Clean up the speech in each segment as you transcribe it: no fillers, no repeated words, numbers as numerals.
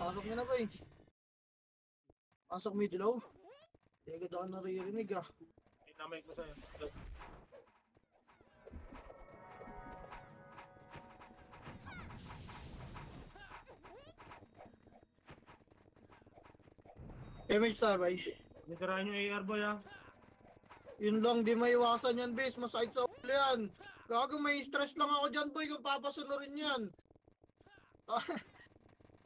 Pasok niya na ba eh. Pasok mid low. Hindi agad ako naririnig ah. Inamay ko sa'yo. Image sabay. Nitirahan yung AR boy ah. Yun lang, di maiwasan yan, bes. Masakit sa ulo yan. Gago, may stress lang ako dyan, boy, kung papasunurin yan.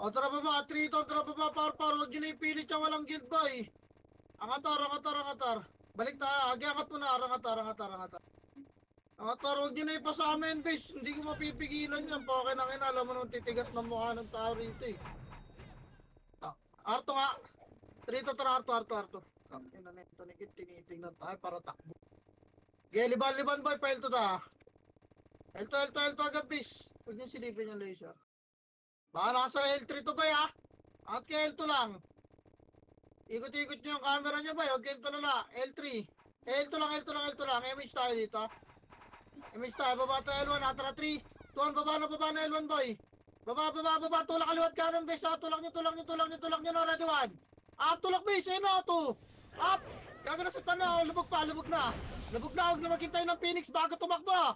O, tara baba, Trito, tara baba, par, huwag yun na ipilit yung walang guild, boy. Angatar. Balik tayo, angat mo na, angatar. Angatar, huwag yun na ipasa amin, bes. Hindi ko mapipigilan yan. Pake na kin, alam mo nung titigas ng mukha ng tao rito, eh. Arto nga. Trito, tara, Arto. Ina na ito, tinitingnan tayo para takbo. Okay, liban boy, file to ta. L2 agad, bis. Huwag niyo silipin yung laser. Baka nasa L3 to ba ha? At kay L2 lang. Ikot-ikot niyo yung camera niyo ba? Huwag L2 na. L3. L2 lang. Image tayo dito. Image tayo, baba tayo L1, atara 3. Tuwan, baba na L1 boy. Baba. Tulak kaliwat kanan, bis. Tulak niyo na, ready 1. Up, tulak bis. Ayun na, 2. Up! Gago na sa tanaw, lubog na. Huwag na maghintay ng Phoenix bago tumakbo.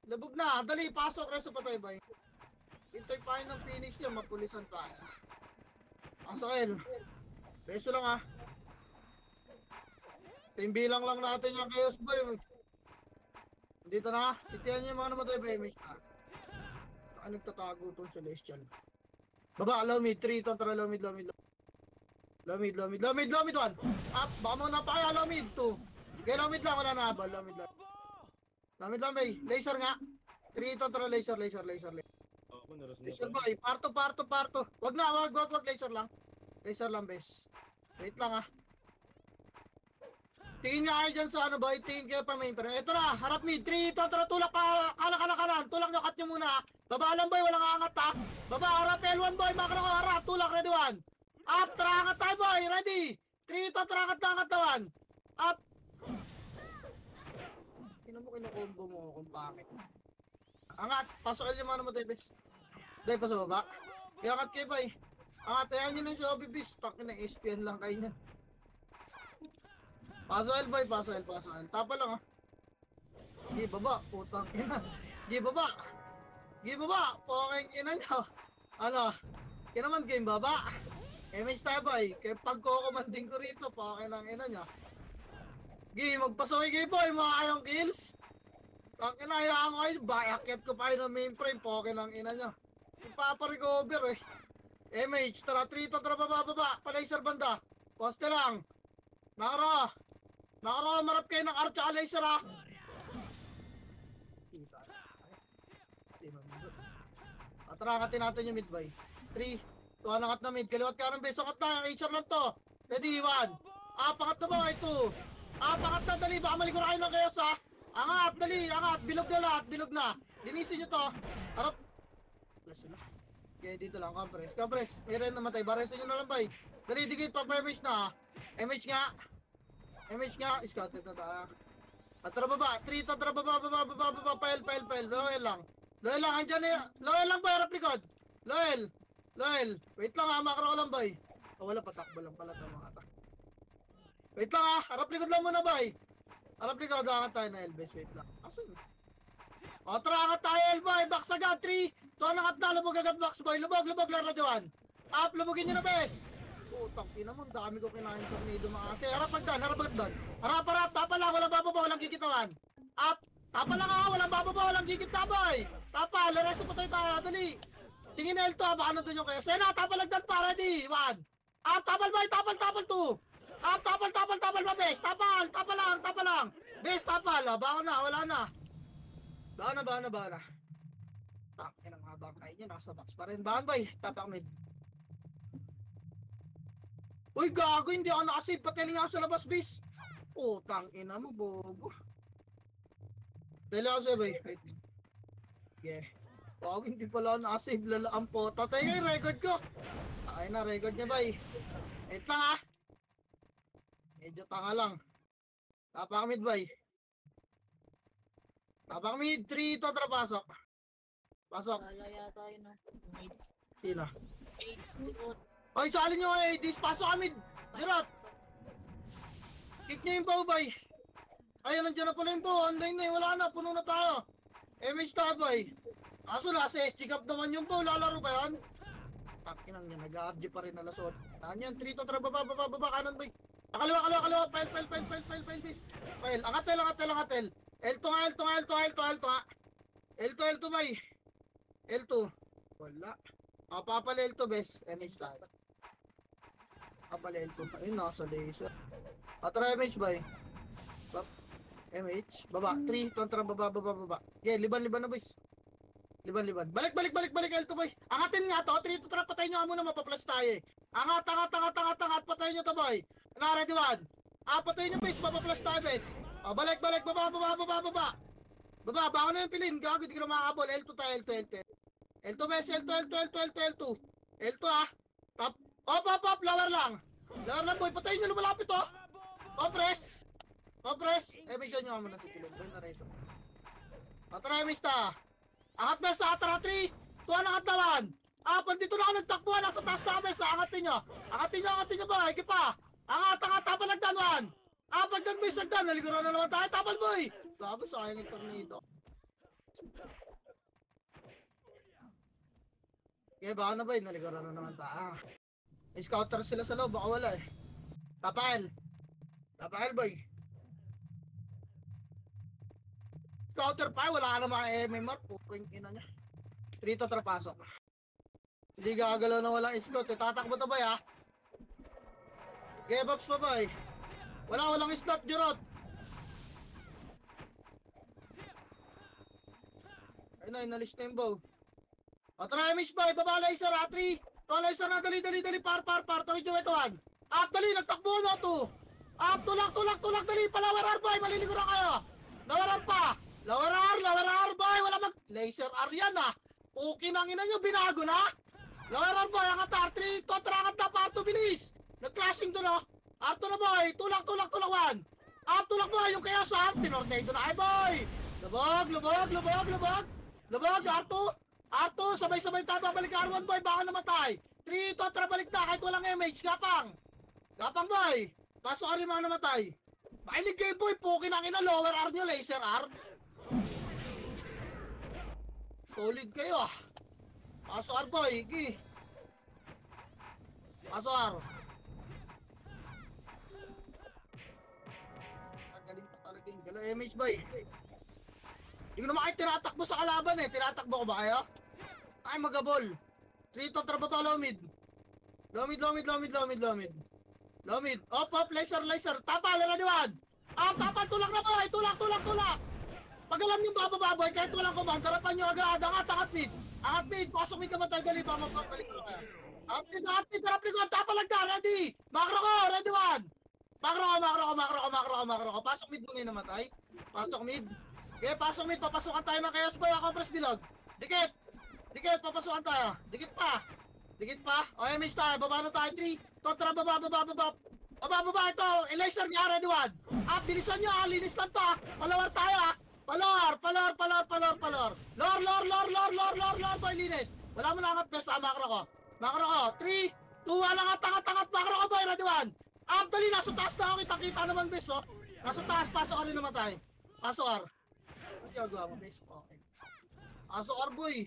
Lubog na, dali, pasok, reso pa tayo, bay. Hintay pa ng Phoenix yun, mapulisan pa. Pasok, El. Reso lang, ha. Timbilang lang natin yung chaos, boy. Dito na, titiyan niyo yung mga namatay, bay. Saan nagtatago itong Celestial? Baba, low mid, 3, tara, low mid, 1. Up, baka mo na pa kaya low mid, 2. Okay, low mid lang, wala na habal, low mid lang, bay. Laser nga. 3, tara, laser. Ako, naras na Laser boy, parto. Wag, laser lang. Laser lang, bes. Wait lang, ha. Tingin nga kayo dyan sa ano, boy. Tingin kayo pa main. Pero ito na, harap mid. 3, tara, tulak ka. Kanan. Tulak nyo, cut nyo muna. Baba lang, boy. Walang angat, ha. Baba, harap L1, boy. Makro ko, harap. Tulak, ready 1. Up, tara, angat tayo, boy. Ready. 3, tara, angat na 1. Up. Tingnan mo, kinukombo mo kung bakit. Angat. Pasok kayo yung mga namatay, bes. Dahil pa sa baba. Iangat kayo, boy. Angat, ayan nyo na yung Obi, bes. Takin na, SPN lang kayo niyan. Paso L, boy. Tapa lang, ha. Di baba. Putang ina. Di baba. Pokeng ina nyo. Ano? Kinaman game baba. Image tayo, boy. Kaya pagkukumanding ko rito, pokeng lang ina nyo. Magpasokay kayo, boy. Mga kayong kills. Takin na, hayaan ko kayo. Bayakit ko pa kayo ng mainframe. Pokeng lang ina nyo. Ipaparecover, eh. Image. Tara, trito. Tara, baba. Palaser banda. Poste lang. Makro, marap kayo ng arch at laser, ha. Tara, angatin natin yung mid, boy. 3, 2, angat na mid. Kaliwat ka ng base. Angat na, HR lang to. Ready, 1. Pangat na ba, 2. Pangat na, dali. Baka malikura kayo ng chaos, ha. Angat, dali, angat. Bilog na lahat, Linisin nyo to. Harap. Plus na. Okay, dito lang, compress. Mayroon namatay. Baresin nyo na lang, boy. Dali, digit pa, image na, ha. Image nga, scouted na tayo. Tara baba, 3, tara baba, pile. Loel lang, andyan eh. Loel lang, boy, harap likod. Loel. Wait lang, ha, makro ko lang, boy. Wala, patakbo lang pala ito, mga ta. Wait lang, ha, harap likod lang muna, boy. Harap likod, angat tayo na Elbes, wait lang. Asan? Tara, angat tayo, boy, box agad, 3, 2, angat na, lubog agad, box, boy. Lubog, lang, radyoan. Up, lubogin nyo na, bes. Putang ina mo, dami ko kinain tornado mga kasi. Harap agdan. Harap, tapa lang, walang bababa, walang gigitawan. Up, tapa lang, ha, walang bababa, walang gigit na, boy. Tapa, lareso pa tayo, dali. Tingin na L2, baka nandun yung kayo. Sena, tapal agdan pa, ready, 1. Up, tapal, boy, tapal 2. Up, tapal, mabes. Tapal lang. Bes, tapal, baka na, wala na. Baka na. Tak, inang habang kain nyo, nasa box pa rin. Bahan, boy, tapak mid. Uy, gago, hindi ako nakasave. Pateling ako sa labas, bis. Putang ina mo, bobo. Dali ako sa'yo, boy. Wait. Yeah. Gago, hindi pala ako nakasave. Lalaan po. Tatay nga yung record ko. Ay na, record niya, boy. Wait lang, ha. Medyo tanga lang. Tapak mid, boy. 3, tara, pasok. Wala yata yun, no? Sino? 8, likod. Oy, salin nyo eh. Pasok kami. Dirot. Kick nyo yung bow, bay. Ayun, nandiyan na pala yung bow. Online na eh. Wala na. Puno na tayo. MH tayo, bay. Kaso nasa SG Cup naman yung bow. Lalaro ba yan? Takinang yan. Nag-a-abdi pa rin na lasot. Saan yan? 3 to tara. Baba. Kanan, bay. Kaliwa. Pile. Angatel. L2 nga. L2, bay. L2. Wala. Papala L2, bes. MH tayo. Papala L2. Ayun, nasa laser. Tara, MH, bay. MH. Baba. 3. Kontra, baba. Okay, liban na, boys. Liban. Balik, L2, boy. Angatin nga to. 3 to tara. Patayin nyo nga muna. Mapaplas tayo eh. Angat. Patayin nyo to, boy. Ready, one. Patayin nyo, boys. Mapaplas tayo, boys. Balik. Baba. Baba, baka na yung pilin. Gago, di ka na makakabol. L2 tayo, L2, boys. L2. L2, ah. Top. Op. Lower lang, boy. Patayin nyo. Lumalapit, oh. Press. Mission nyo nga muna sa pilin. Boy, na-reso. Tara, mista. Angat mesa, tara 3, 2, angat naman. Dito na ako nagtakbuhan, nasa taas na kami, angatin nyo boy, kipa. Angat, tapalagdan man. Pagdan boy, sagdan, naliguran na naman tayo, tapal boy. Gago, sayang yung tornado. Okay, baka na boy, naliguran na naman tayo. Scouter sila sa loob, baka wala eh. Tapal boy. Scouter pa, wala ka na mga MMR, puking ina niya. 3 to trapasok. Hindi gagalaw na walang scout, tatakbo to boy ha. Gebaps pa boy. Walang scout, Jirot. Ayun na, inalis na yung bow. Tara, miss boy, baba laser ha, 3. Laser na, dali, par. Tawid nyo ito, 1. Dali, nagtakbo na to. Tulak, dali, palawarar boy, maliligo na kayo. Lawarar pa. Lower boy, wala laser R yan ah. Okay nang ina nyo, binago na. Lower boy, angat R3, kontra angat na, parto bilis. Nag-clashing to no. R2 na boy, tulak 1. Tulak boy, yung kaya sa tinornado na ay boy. Lubog, R2, sabay tayo, babalik R1 boy, baka namatay. 3, kontra balik na, kahit walang MH, gapang boy. Pasok ka rin mga namatay. Makinig kayo boy, okay nang ina, lower R nyo, laser R. Solid kayo ah. Pasok R boy, iki. Pasok R. Galing pa talaga yung gala. MH boy. Hindi ko naman kayo tinatakbo sa kalaban eh. Tinatakbo ko ba kayo? Ay magabol. 3 to traba pa low mid. Lomid. Op, laser. Tapal, ready one. Tapal, tulak na boy. Tulak. Pag alam nyo bababoy, kahit walang command, harapan nyo agad. Angat mid. Pasok mid naman tayo, dali pa magpapalik ko kaya. Angat mid, harap likod. Tapal lang na, ready. Makro ko, ready one. Makro ko. Pasok mid muna yung namatay. Pasok mid. Okay, pasok mid. Papasukan tayo ng chaos boy. Ako press bilog. Dikit, papasukan tayo. Dikit pa. O, MH tayo. Baba na tayo. 3. Totra, baba. Baba ito. Laser niya, ready one. Bilisan nyo. Linis lang to. Palawar tayo. Palor. Lor, boy, linis. Wala mo na angat, best. Makro ko. 3, 2, angat. Makro ko, boy, ready one. Dali, nasa taas na ako. Kita naman, best, oh. Nasa taas, pasok ka rin namatay. Pasok R. Ano gagawa mo, best? Okay. Pasok R, boy.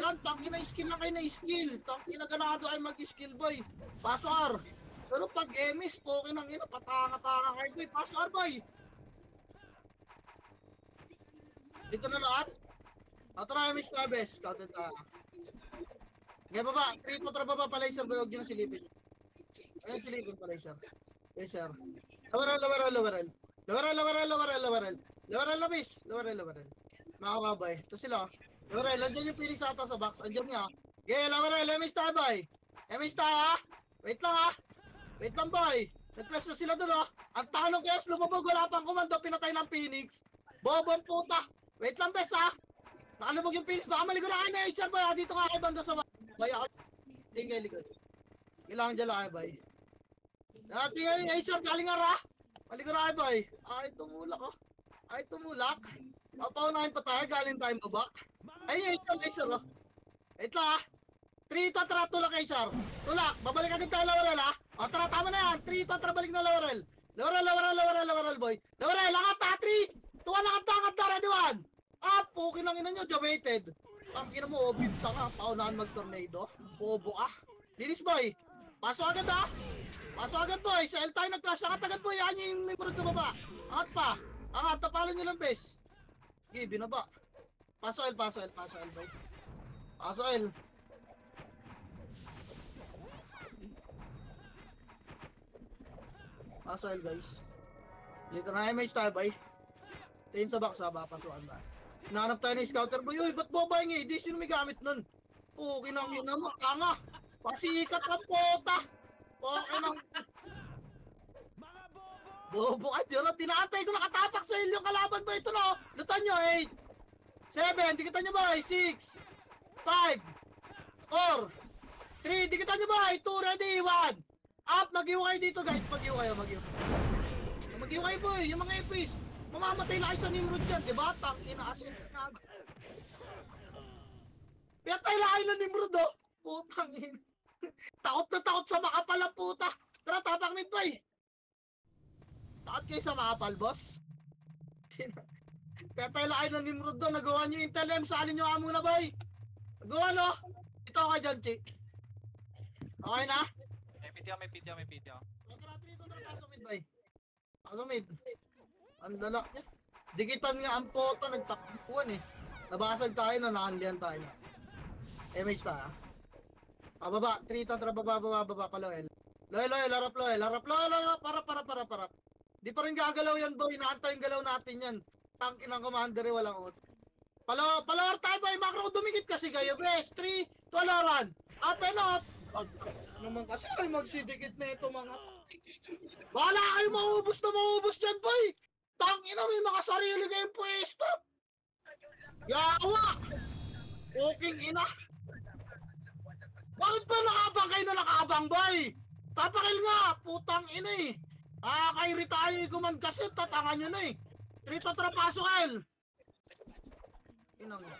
Yan, tangki na skill lang kayo na skill. Tangki na ganado kayo mag-skill, boy. Pasok R. Pero pag MS, poke nang ina, patanga-tanga kayo, boy. Pasok R, boy. Dito na lahat. Tara, MS na, best. Scouted na. Ngayon baba, 3 to tara baba, palaser, boy. Huwag nyo na silipin. Ayun, silipin, palaser. Laser. Lower. Lower, bis. Lower. Makakabay. Ito sila. Lower, andyan yung Phoenix ata sa box. Andyan niya. Okay, lower, MS tayo, boy. MS tayo, ha. Wait lang, boy. Nag-press na sila doon, oh. Ang tanong kaya lumabog, wala pang komando, pinatay ng Phoenix. Bobon puta. Wait lang, bes, ha. Nakalubog yung Phoenix. Baka maligo na kayo na HR, boy. Dito ka kayo banda sa boy. Ako. Tingin kayo likod. Kailangan dyan lang kayo, boy. Tingin yung HR, galing nga, ra. Maligo na kayo, boy. Tumulak. Papaunahin pa tayo, galing tayong baba. Ayun yung HR, laser, oh. Wait lang, ha. 3, 3 to, tara, tulak kay Char. Tulak, babalik agad tayo Laurel ha. O tara, tama na yan. 3 to, tara, balik na Laurel. Laurel, boy. Laurel, angat na, 3. Tuwa, angat na, ready 1. Up, pukin lang ina nyo, jawaited. Ang ina mo, obinta ka, paunahan mag-tornado. Bobo ka. Linis boy. Pasok agad ha. Pasok agad boy. Sa L tayo nag-clash. Angat agad boy. Yan yung may murad sa baba. Angat pa. Angat. Tapalo nyo lang bes. Sige, binaba. Pasok L boy. Pasok L. Pasok L guys. Dito na image tayo boy. Tingin sa box ha. Pasukan ba. Nahanap tayo ng scouter boy. Uy, ba't boba yung AD? Sino may gamit nun? Okay nang ina mo. Tanga. Pasikat ang pota. Okay nang... Bobo ka, Diyo. Tinaantay ko nakatapak sa yung kalaban ba ito no? Lutan nyo, 8 7, dikitan nyo ba? 6 5 4 3, dikitan nyo ba? 2, ready, 1 up, mag-iw kayo dito guys. Mag-iw kayo. Mag-iw kayo boy, yung mga EPs. Mamamatay na kayo sa Nimrod dyan, diba? Tang ina kasi nag... Pinatay na kayo ng Nimrod oh. Putang ina. Takot na takot sa makapal ang puta. Tara, tapak mid boy. Takot kayo sa makapal, boss. Pinatay na kayo ng Nimrod doon. Nagawa nyo yung Intel M. Salin nyo ka muna boy. Nagawa no. Ito ka dyan, Chi. Okay na? May video. Tara, pasok mid boy. Pasok mid. Ang lalak niya. Dikitan nga ang photo, nagtakbuhan eh. Nabasag tayo na, nakanlihan tayo. Image ta ha. Baba, 3 to, baba, paloel. Loel, harap, para. Di pa rin gagalaw yan boy, naantay yung galaw natin yan. Tank inang commander eh, walang ut. Palawar tayo boy, macro, dumikit kasi kayo, best. 3, 2, run. Up and up. Naman kasi ay magsidikit na ito mga. Wala kayo maubos dyan boy. Tangina, may mga sarili kayong pwesto. Yawa! Fucking ina. Bakit pa nakabang kayo na nakabang, boy? Tapakil nga, putang ina eh. Kay tayo kuman kasi, tatangan nyo na eh. Rito trapasok, El. Inang ina.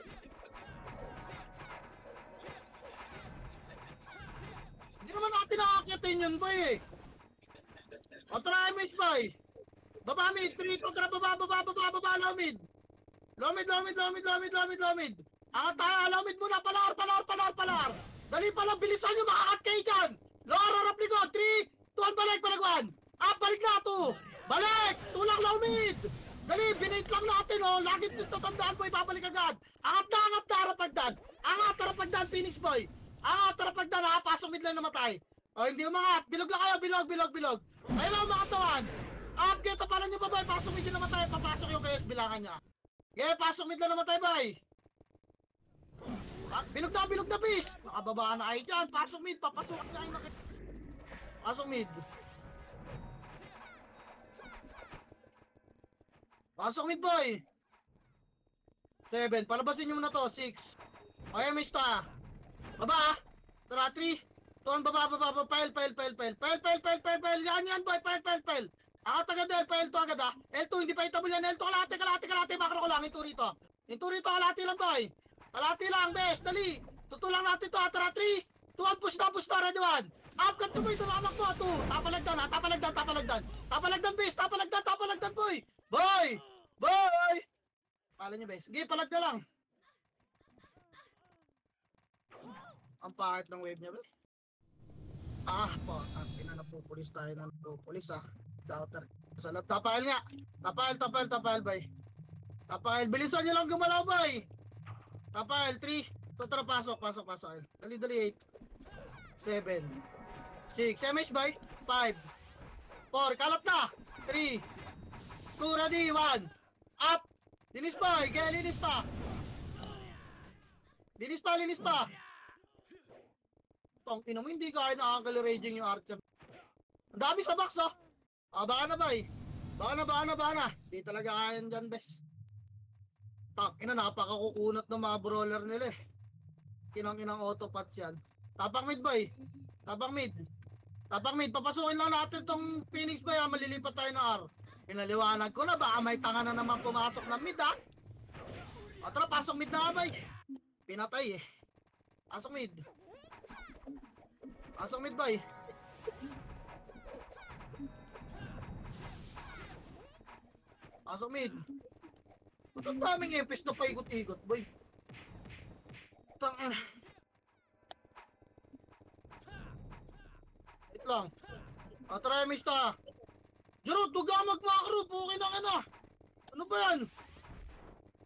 Hindi naman natin nakakyatin yun, boy eh. O try miss, boy. Baba mid, 3 to, tara baba, low mid. Low mid. Angat tayo, low mid muna, palar. Dali pala, bilisan nyo, makakat kayo dyan. Lower, harap likod, 3, 2, balik, 1. Balik na, 2. Balik, tulang low mid. Dali, binate lang natin, oh. Lagi nyo tatandaan, boy, babalik agad. Angat na, harap pagdan, Phoenix, boy. Angat, harap pagdan, ha, pasok mid lang namatay. O, hindi umangat, bilog lang kayo, bilog. Ayun lang, mga tawan. Upgrade, tapalan nyo ba boy? Pasok mid na namatay, papasok yung KS bilangan niya. Yeah, pasok mid na namatay boy. Bilog na bis. Nakababaan na kayo dyan. Pasok mid, papasok na kayo. Pasok mid. Pasok mid boy. 7, palabasin nyo muna to. 6. Okay, mista. Baba. Tara, 3. Tuan, baba. Pile. Yan boy, pile. Angat agad L2 agad ha. L2 hindi pa itable yan. L2 kalate. Makro ko lang. Into rito kalate lang boy. Kalate lang bes. Dali. Tutulang natin to ha. Tara 3, 2, 1. Push na. Ready 1. Up cut to boy. Ito na anak mo. 2. Tapalagdan ha. Tapalagdan bes. Tapalagdan boy. Boy. Pala nyo bes. Sige palag na lang. Ang pahit ng wave niya bes. Po. Pinapupulis tayo ng pupulis ha. Scouter. Sa loob. Tapahil nga. Tapahil, bay. Tapahil. Bilisan nyo lang gumalaw, bay. Tapahil. 3. Tara, pasok. Dali. 8. 7. 6. MH, bay. 5. 4. Kalat na. 3. 2. Ready. 1. Up. Linis pa. Linis pa. Tong ina mo, hindi kaya nakakali-raging yung archer. Ang dami sa box, oh. Baka na. Di talaga kayan dyan, bes. Ina, napakakukunat ng mga brawler nila eh. Inang autopots yan. Tapak mid, boy. Papasukin lang natin tong Phoenix, boy. Malilipat tayo ng R. Pinaliwanag ko na, baka may tanga na naman pumasok ng mid, ha. Tara, pasok mid na, boy. Pinatay eh. Pasok mid. Pasok mid boy. Pasok mid. Ba't ang daming epis na paikot-ikot boy? Tangina. Wait lang. Try miss ka. Jero, tuga mag-macro. Pukin na ka na. Ano ba yan?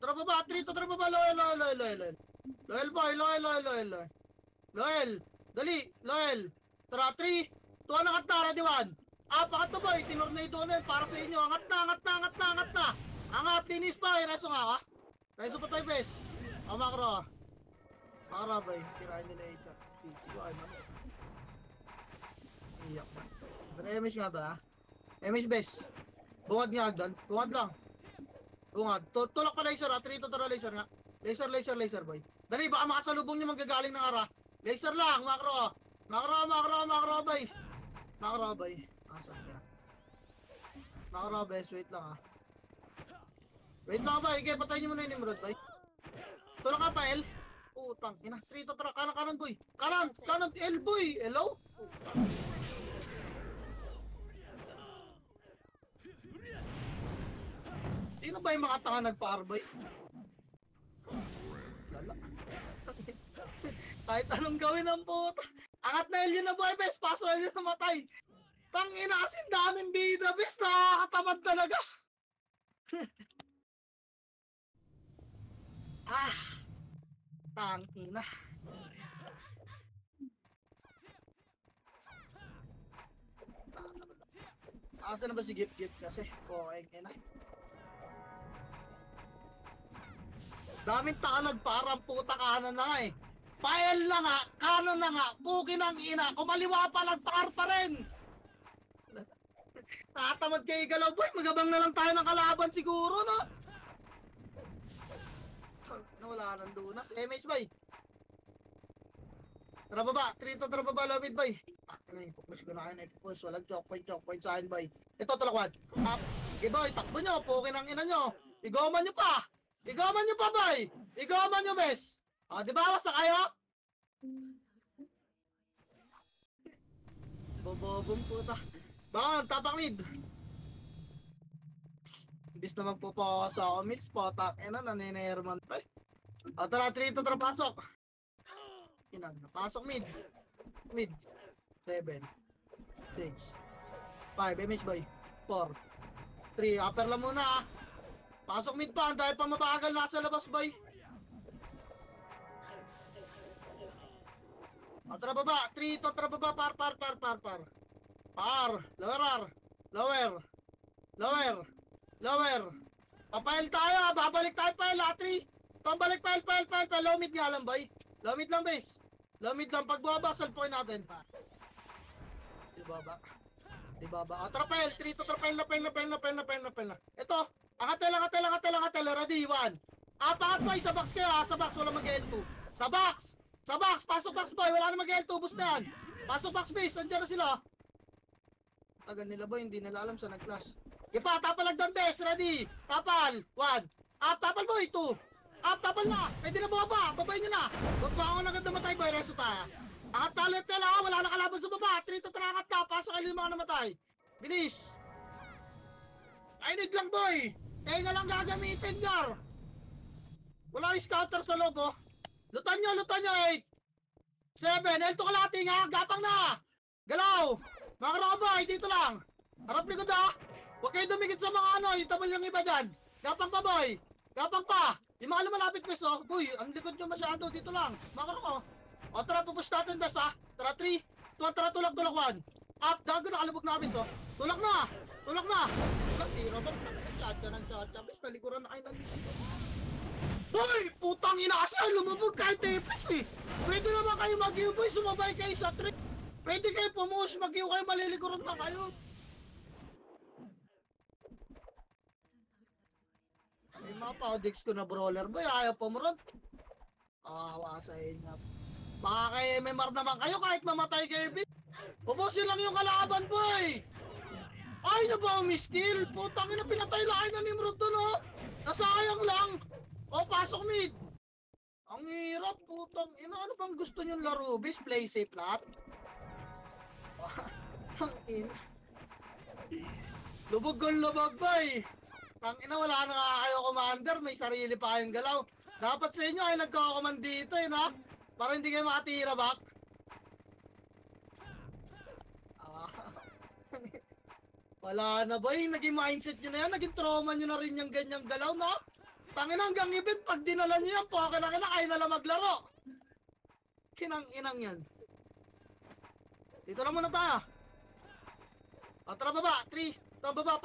Tara baba, trito, tara baba. Loel. Loel boy, Loel. Loel, dali, Loel. Tara, 3, 2, angat na, ready 1. Pakat na boy, tinornado na yun para sa inyo. Angat na. Angat, linis pa, reso nga ka. Reso pa tayo, bes. Makro. Makro boy, kirain nila ito. Tigo, ay mami. Iyak ba? Pero emis nga to ha. Emis bes. Bungad nga agdan, bungad lang. Bungad, tulak pa laser ha, trito tara laser nga. Laser boy. Dali, baka makasalubong nyo manggagaling ng ara. Laser lang, makro. Makro boy. Makro boy. Asan ka? Makro bes, wait lang ha. Wait lang boy, kaya patayin nyo muna yung Nimrod boy. Tulak ka pa L. Putang ina, trito tara, kanan boy. Kanan, L boy. Hello? Sino ba yung mga tanga nagpa-arboy? Lala. Kahit anong gawin ng puta. Angat na alien na boy, bes. Paso alien na matay. Tangina kasi daming bida, bes. Nakakatamad talaga. Tangina. Asa na ba si Gip kasi? Ina. Daming taka nagparang puta kanan na nga eh. Pael na nga, kanan na nga, pukin ang ina, kumaliwa pa nagpar pa rin. Tatamad kayo galaw boy, magabang na lang tayo ng kalaban siguro no. Wala nang dunas, MH boy. Tara baba, trito tara baba, lomid boy. Ipupush ko na kayo na ipupush, walang choke point sa akin boy. Ito talakwad, up, okay boy, takbo nyo, pukin ang ina nyo. Igoman nyo pa boy! Igoman nyo bes! Di ba wasa kayo? Bobobong puta. Baka tapak mid. Ibis na magpupasa ako mid spot. Naninerman pa eh. Tara, 3 to tara, pasok. Pasok mid. 7 6 5, image boy. 4 3, upper lang muna ah. Pasok mid pa, dahil pa mabagal nasa labas boy. Tara baba, 3 to tara baba, par. Lower. Papail tayo, babalik tayo pa, latri. Pambalik, pail, low mid nga lang boy. Low mid lang base. Low mid lang, pagbaba, salpoin natin. Di baba. Tara pail, 3 to tara pail na. Ito. Angatel, ready, 1. Pakat boy, sa box kayo ha, sa box, wala mag-L2. Sa box, pasok box boy, wala na mag-L2, bus na yan. Pasok box base, andyan na sila. Tagal nila boy, hindi nila alam sa nag-clash. Ipa, tapal agdan base, ready. Tapal, 1. Tapal boy, 2. Tapal na, pwede na bumaba, babay nyo na. Baba ako na agad namatay boy, reso tayo. Angat talit nila, wala na kalaban sa baba, 3 to 3 angat na, pasok kayo yung mga namatay. Bilis. I need lang boy. Tenga lang gagamitin, Gar. Wala yung scouter sa loob, oh. Lutan nyo, 8. 7, L2 kalati nga, gapang na. Galaw. Mga robay, dito lang. Harap likod ah. Huwag kayo dumikit sa mga ano, yung tabal yung iba dyan. Gapang pa, boy. Gapang pa. Yung mga lumalapit, bes, oh. Boy, ang likod nyo masyado, dito lang. Mga ko. Tara, pupush natin, bes, ha. Tara, 3. Tara, tulak, 1. Up, gago, nakalubog na, bes, oh. Tulak na. Tira ba? Chacha, bes, nalikuran na kayo ng... Hoy! Putang ina kasi lumabog kahit tepes eh! Pwede naman kayo mag-iw boy, sumabay kayo sa trip! Pwede kayo pumush, mag-iw kayo, malilikuran na kayo! Ay mga pa-audix ko na brawler boy, ayaw pumuron! Awa sa inyo. Baka kay MMR naman kayo kahit mamatay kayo bit! Pupusin lang yung kalaban boy! Ay na ba ang miskill? Putang ina, pinatay lang na Nimrod doon oh! Nasayang lang! Pasok mid! Ang hirap, putang ina, ano bang gusto niyong laro? Bis, play safe lahat? Tangin. Lubog boy. Tangina, wala na nga kayo commander, may sarili pa kayong galaw. Dapat sa inyo ay nagko-command dito na. Para hindi kayo makatira back. Wala na boy, naging mindset nyo na yan, naging trauma nyo na rin yung ganyang galaw, no? Tangina hanggang event, pag dinala nyo yan, paka-kina kayo nalang maglaro. Kinang-inang yan. Dito lang muna tayo. O, tara baba, 3. Tara baba,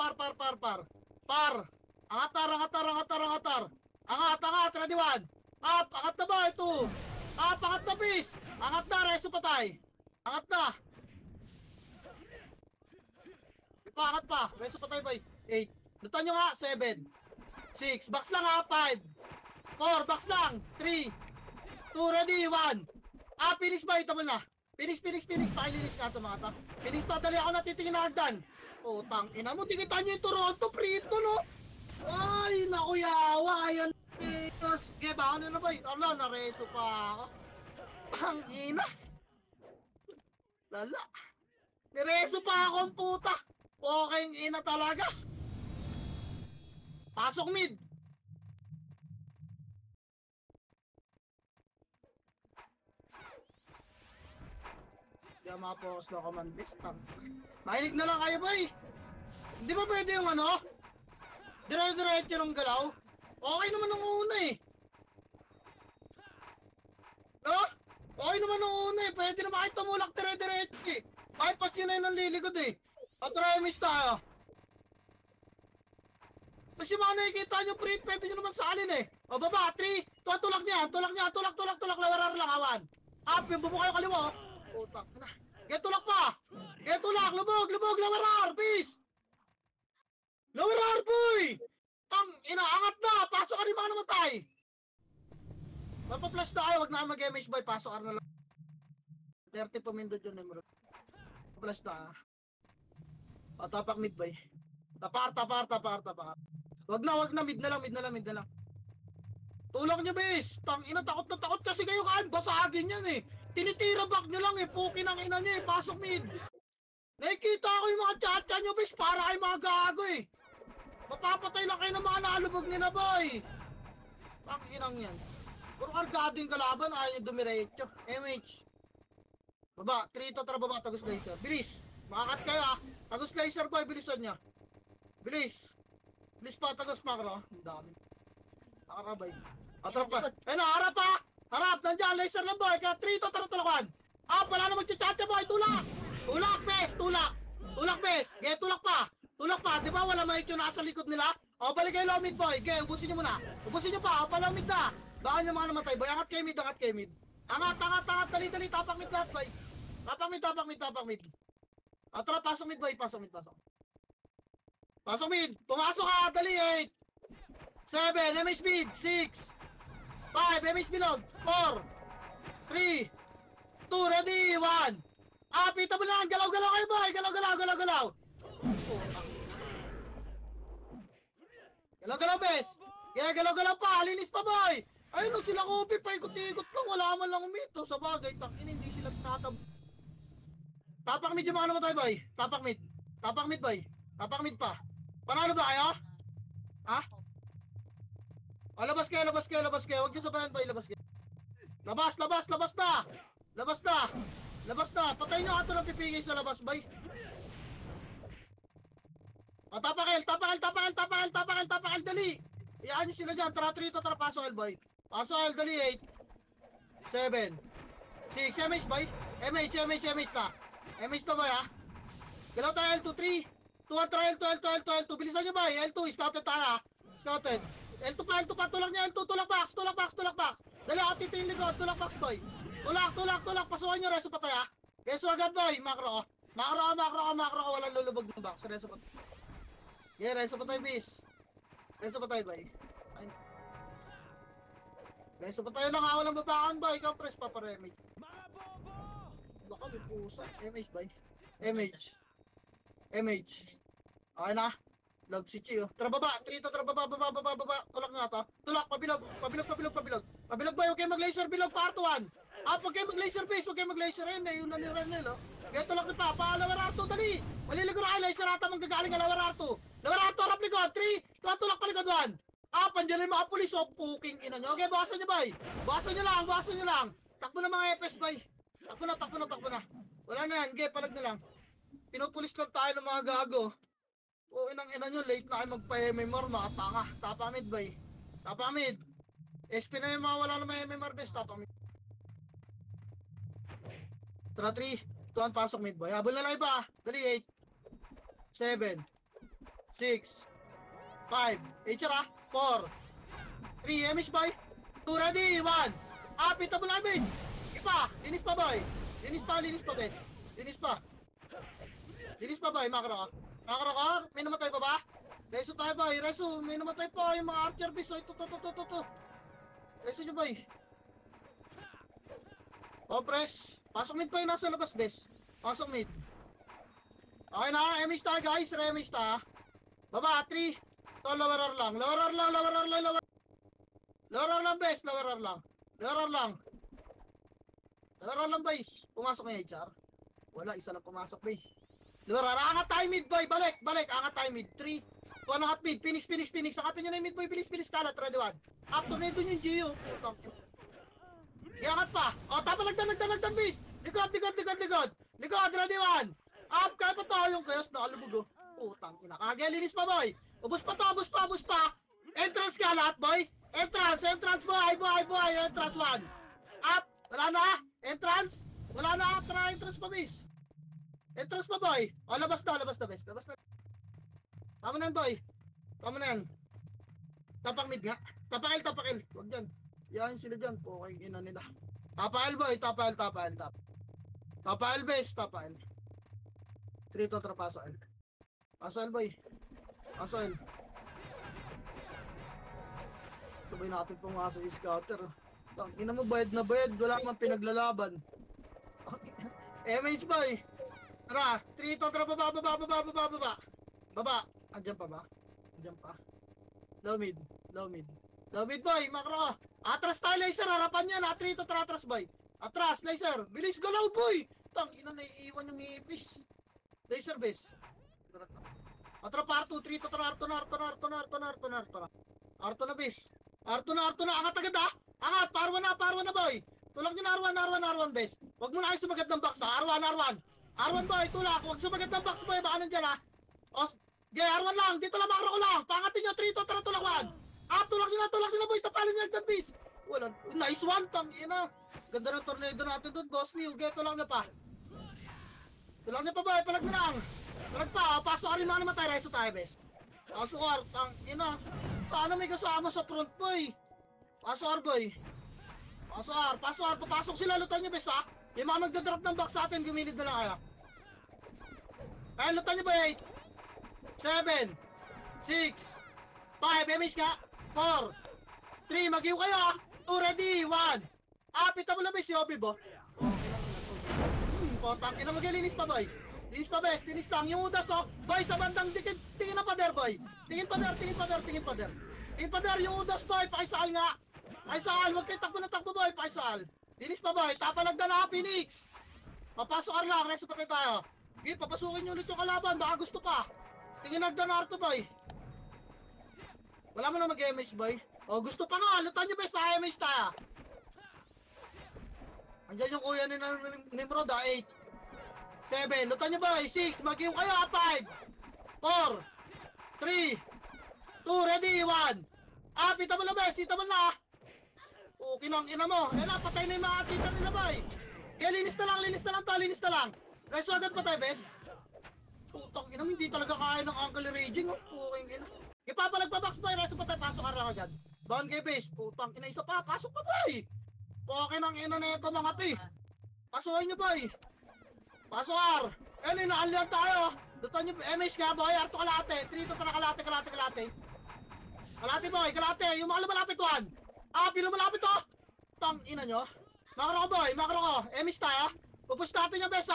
par. Angatar. Angat, ready 1. Up, angat na ba, 2. Up, angat na bis. Angat na, reso patay. Angat na. Angat pa, reso patay ba, 8. Lutan nyo nga, 7. 6, box lang ha, 5. 4, box lang, 3. 2, ready, 1. Ah, finish ba, ito mo na. Phoenix, pakilinis nga ito mga ta. Phoenix pa, dali ako natitingin na hagdan. Oh, tangina mo, tikitan nyo yung Toronto, prito, no? Ay, naku, yawa, ayan. Sige, baka na ba? Ala, nareso pa ako. Tangina. Lala. Nireso pa ako ang puta. Okay, ina talaga. Pasok mid. Hindi ako makapokus na command list. Mahilig na lang kayo, boy. Hindi ba pwede yung ano? Dire-diretso ng galaw? Okay naman nung una eh. No? Okay naman nung una eh. Pwede naman kahit tumulak dire-diretso eh. Bypass yun na yun ang liligod eh. Patrimis tayo. Tapos yung mga nakikita nyo print, pwede nyo naman salin eh. O baba, 3. Tulak niya. Tulak. Lawarar lang, awan. Up, yung bubo kayo kaliwa. Putak na. Get tulak pa. Get tulak. Lubog. Lawarar. Peace. Lawarar, boy. Tang, inaangat na. Pasok ka rin mga namatay. Magpa-flash tayo. Wag na mag-MH boy. Pasok ka na lang. 30 pamindod yun. Flash na. O, tapak mid boy. Tapar. Wag na. Mid na lang. Tulak nyo, bes. Tang, ina. Takot na takot kasi kayo kaan. Basagin yan eh. Tinitira back nyo lang eh. Pukin ang ina nyo eh. Pasok mid. Nakikita ko yung mga chat-chat nyo, bes. Para kayo mga gago eh. Mapapatay lang kayo ng mga nalubog nila, boy. Ang inang yan. Puro kargado yung kalaban, ayaw yung dumiretso. MH. Baba, 3 to, tara baba, tagus laser. Bilis. Makakat kayo ah. Tagus laser, boy, bilisan niya. Bilis pa, tagus makro. Ang dami. Nakarabay. Atrap pa. Eh na, harap pa. Harap, nandiyan, laser lang, boy. Kaya 3 to, tara tulakan. Ah, wala na magchat-chat, boy. Tulak, bes. Tulak, bes. Gaya, tulak pa, di ba wala maikyo nasa likod nila? O, balik kayo low mid, boy. Okay, ubusin nyo muna. Ubusin nyo pa, o, palaw mid na. Baka nyo mga namatay, boy. Angat kayo mid. Angat, dali, tapak mid lahat, boy. Tapak mid. O, tara, pasok mid, boy. Pasok mid. Pumasok ka, dali, 8. 7, MH mid. 6. 5, MH bilog. 4. 3. 2, ready, 1. Ah, pita mo lang. Galaw kayo, boy. Galaw. Galaw, bes. Galaw pa. Linis pa, boy. Ayun sila Kobe. Paikot-ikot lang. Wala man lang umito. Sa bagay, takin, hindi sila tatab. Tapak mid yung mga namatay, boy. Tapak mid, boy. Tapak mid pa. Panalo ba kayo? Ha? O, labas kayo. Huwag nyo sabayan, boy. Labas kayo. Labas na. Patay nyo ato ng pipigay sa labas, boy. O, tapakal, dali. Iyaan nyo sila dyan. Tara, 3 to, tara, pasok, boy. Pasok, dali, 8. 7. 6, MH, boy. MH na. MH na, boy, ha. Galaw tayo, L2, 3. 2, try, L2. Bilisan nyo, boy. L2, scouted tayo, ha. Scouted. L2 pa, tulak niya, L2, tulak box. Dali, ako titingin likod, tulak box, boy. Tulak, pasukan nyo, reso pa tayo, ha. Reso agad, boy. Makro, walang lulubog ng box. Reso pa tayo. Yeah, reso pa tayo, bis. Reso pa tayo, boy. Reso pa tayo lang, walang babakan, boy. Ikaw, press pa para MH. Baka may pusa. MH, boy. MH. Okay na. Log si Chi, oh. Tara baba. 3 to, tara baba. Tulak nga to. Tulak, pabilog. Pabilog, boy. Okay, mag-laser bilog. Part 1. Huwag kayo mag-laser base, huwag kayo mag-laser yun. Yung naniran nila. Kaya tulak ni Papa, Lawararto, dali. Maliligo na kayo, laser ata manggagaling ka, Lawararto. Lawararto, harap likod, 3, 2, tulak pa likod, 1. Pandiyan yung mga pulis, puking ina nyo. Okay, bawasan nyo, bay. Bawasan nyo lang. Takbo na mga EPS, bay. Takbo na. Wala na yan, okay, palag na lang. Pinupulis lang tayo ng mga gago. Inang ina nyo, late na kayo magpa-MMR, mga tanga. Tapa mid, bay. Tapa mid. SP na yung mga wala na may MMR best, tapa mid. Tara, 3, 2, pasok mid, boy. Habol na lang iba. Dali, 8, 7, 6, 5, 8, 4, 3, MH, boy. 2, ready, 1. Pita mo lang, base. Ipa, linis pa, boy. Linis pa, best. Linis pa, boy. Makro ka. May namatay pa ba? Reso tayo, boy. Reso, may namatay pa. Yung mga archer, base. Ito. Reso nyo, boy. Press. Pasok mid pa yung nasa labas, bes. Pasok mid. Okay na, MH tayo guys. Re-MH ta. Baba, 3. Ito, lower lang, bes. Lower lang, bay. Pumasok na yung HR. Wala, isa lang pumasok, bay. Lower, angat tayo mid, boy. Balik. Angat tayo mid. 3. Ito, angat mid. Phoenix. Angatin nyo na yung mid, boy. Bilis, kalat. Ready, 1. Up to nito yung Gio. Iangat pa. Nagdan, bis. Likod. Ready, 1. Up, kaya pa tayo yung chaos. Nakalubog, Putang ina. Linis pa, boy. Ubus pa. Entrance ka lahat, boy. Entrance, boy. Entrance, 1. Up. Wala na. Entrance. Tara, entrance pa, bis. Entrance pa, boy. Labas na, bis. Labas na. Tama na yan, boy. Tapak mid nga. Tapakil. Wag dyan. Yan sila dyan. Okay, ina nila. Tapal, boy. Tapal. Base. 3 to trapaso. Paso, boy. Sabay natin pumasok yung scouter. Ina mo, bayad na bayad. Wala kang pinaglalaban. MH, boy. Tara. 3 to trapa. Baba. Andyan pa ba? Low mid, boy. Makro. Atras tayo, laser. Harapan yan. Atrito, atras, boy. Atras, laser. Bilis, galaw, boy. Ina, naiiwan yung ipis. Laser base. Atra, parto, 3, Arto na, base. Arto na. Angat agad, Angat, parwa na, boy. Tulak nyo na, R1, base. Huwag mo na kayo sumagat ng box, R1, boy. Tulak. Huwag sumagat ng box, boy. Baka nandyan, R1 lang. Dito lang, makro ko lang. Pangatin nyo, 3, tulak 1. Tulak nyo na, boy. Tapalin nyo agad, bis. Walang, nice one, ina. Ganda ng tornado natin doon, boss Mew. Tulak nyo pa, boy. Palag na lang. Palag pa, pasok ka rin mga namatay. Reso tayo, bes. Pasok ka, ina. Paano may kasama sa front, boy? Pasok, boy. Papasok sila, lutan nyo, bes, Yung mga magdadrop ng box sa atin, gumilid na lang kaya. Kaya lutan nyo, boy. 7, 6, 5, MH ka. 4, 3, mag-iw kayo, 2, ready, 1. Pita mo lang, bes, si Obi, bo. Potang, ina, mag-linis pa, boy. Linis pa, bes, linis lang. Yung udas, boy, sa bandang dikit. Tingin na pader, boy. Tingin pader, yung udas, boy. Pakisal nga. Huwag kayo takbo, boy. Pakisal. Linis pa, boy. Tapalag na, Phoenix. Papasok ka lang, reso patay tayo. Okay, papasukin nyo ulit yung kalaban, baka gusto pa. Tingin nagdanar to, boy. Wala mo na mag-MH, boy. Gusto pa nga, lutan nyo, bes, sa MH tayo. Andiyan yung kuya ni Nimrod, 8, 7, lutan nyo, boy. 6, mag-iw kayo, 5, 4, 3, 2, ready, 1. Pita mo na, bes, kinang ina mo. Patay na yung mga tita nila, boy. Kaya linis na lang. Reso agad patay, bes. Putang ina, hindi talaga kaya ng angle raging, puking ina. Ipapalag pa, box, boy. Reso patay, pasok ka lang agad. Down kay base, putang ina, isa pa, pasok pa, boy. Puking ang ina na ito, mga ti. Pasukin nyo, boy. Pasok, R. Inaalihan tayo. Lutan nyo, MH nga, boy. Arto kalate. 3 to tara, kalate. Kalate, boy, yung mga lumalapit, 1. Lumalapit, Tang ina nyo. Makro ko, boy, MH tayo. Pupus natin yung best,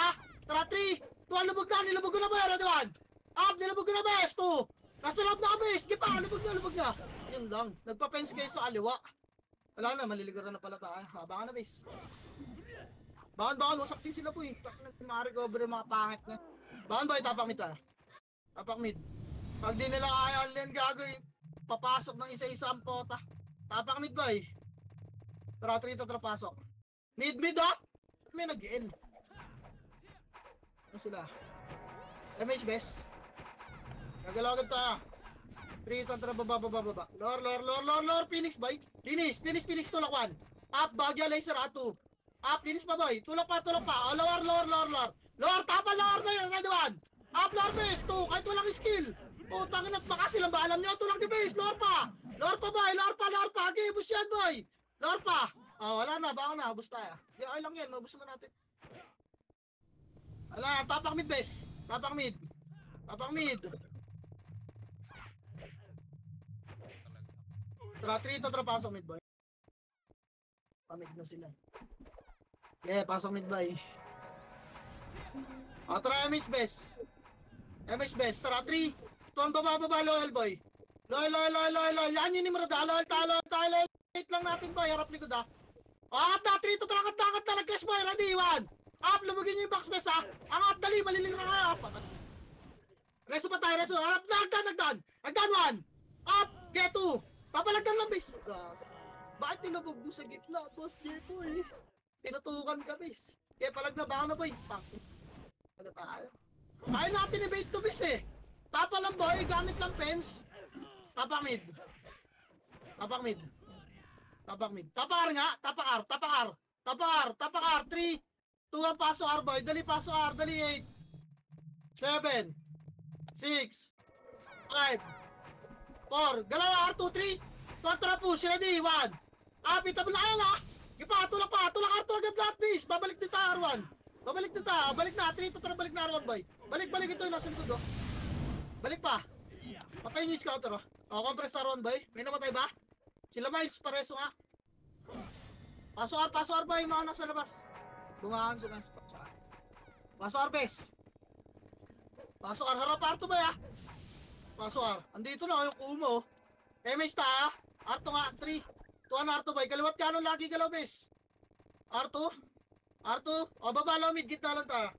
Tara, 3, 2, lubog ko na, boy. Ready, 1. Nilubog ko na, best, 2. Nasa loob na kami, skip pa, lubog na. Yun lang, nagpa-fence kayo sa aliwa. Wala na, maliligaran na pala tayo. Abangan na, base. Bahan, wasak din sila po eh. Ma-recover yung mga pangit na. Bahan boy, tapak mid ah. Tapak mid. Pag di nila kaya yan gagawin, papasok ng isa-isa ang pota. Tapak mid boy. Tara, trito, tara pasok. Mid ah! May nag-L. Ano sila? MH best. Nagalaw agad tayo. Trito, tara baba. Lor, Phoenix boy. Linis, Phoenix, tulak 1. Up, bagya, laser, atu. Up, linis pa boy. Tulak pa. Oh, lower. Lower, tapa, lower na yun. Red 1. Up, lower base. 2. Kahit walang skill. Putangin at baka silang ba? Alam nyo, tulak ni base. Lower pa boy. Lower pa. Okay, bus yan boy. Lower pa. Oh, wala na. Baka na. Bus tayo. Di, ay lang yan. Mabus mo natin. Wala, tapak mid base. Tapak mid. Tara, 3 to, tara, pasok mid boy. Pamid na sila. Yeah, pasok mid boy. O, tara, MH best. Tara, 3. Tuwan baba, loyal boy. Loyal. Yan yun ni Marada. Loyal. Wait lang natin boy, harap likod ah. O, angat na, 3 to, tara, angat na. Nag-clash boy, ready, 1. Up, lumagin nyo yung box best ha. Angat, dali, maliling na nga. Reso pa tayo, harap na, hagdan. Hagdan 1. Up, get 2. Papalagdan lang base. Bakit nilabog mo sa gitna, boss J-boy? Tinutukan ka base. Kaya palag na baka na boy. Taga tayo. Kaya natin i-bait to base eh. Tapa lang boy, gamit lang fence. Tapak mid. Tapakar nga, tapakar. 3, 2, ang paso R boy. Dali paso R, dali 8, 7, 6, 5, 4, galaw R2, 3, kontra push, ready, 1. Pitable na kayo na. Tulak R2 agad lahat, please. Babalik dito R1. Balik na, 3 to tara, balik na R1 boy. Balik, ito yung nasa likod oh. Balik pa. Patay nyo yung scouter oh. Compress R1 boy. May namatay ba? Sila Miles, pareso nga. Paso R boy, mga nasa labas. Bumahan sila. Paso R base. Paso R, harap R2 boy ah. Paso R. Andito na yung kumo. MH ta ah. R2 nga, 3. Tuwan R2 boy. Kaliwat kanon lagi galaw base. R2. O baba low mid. Gitna lang ta.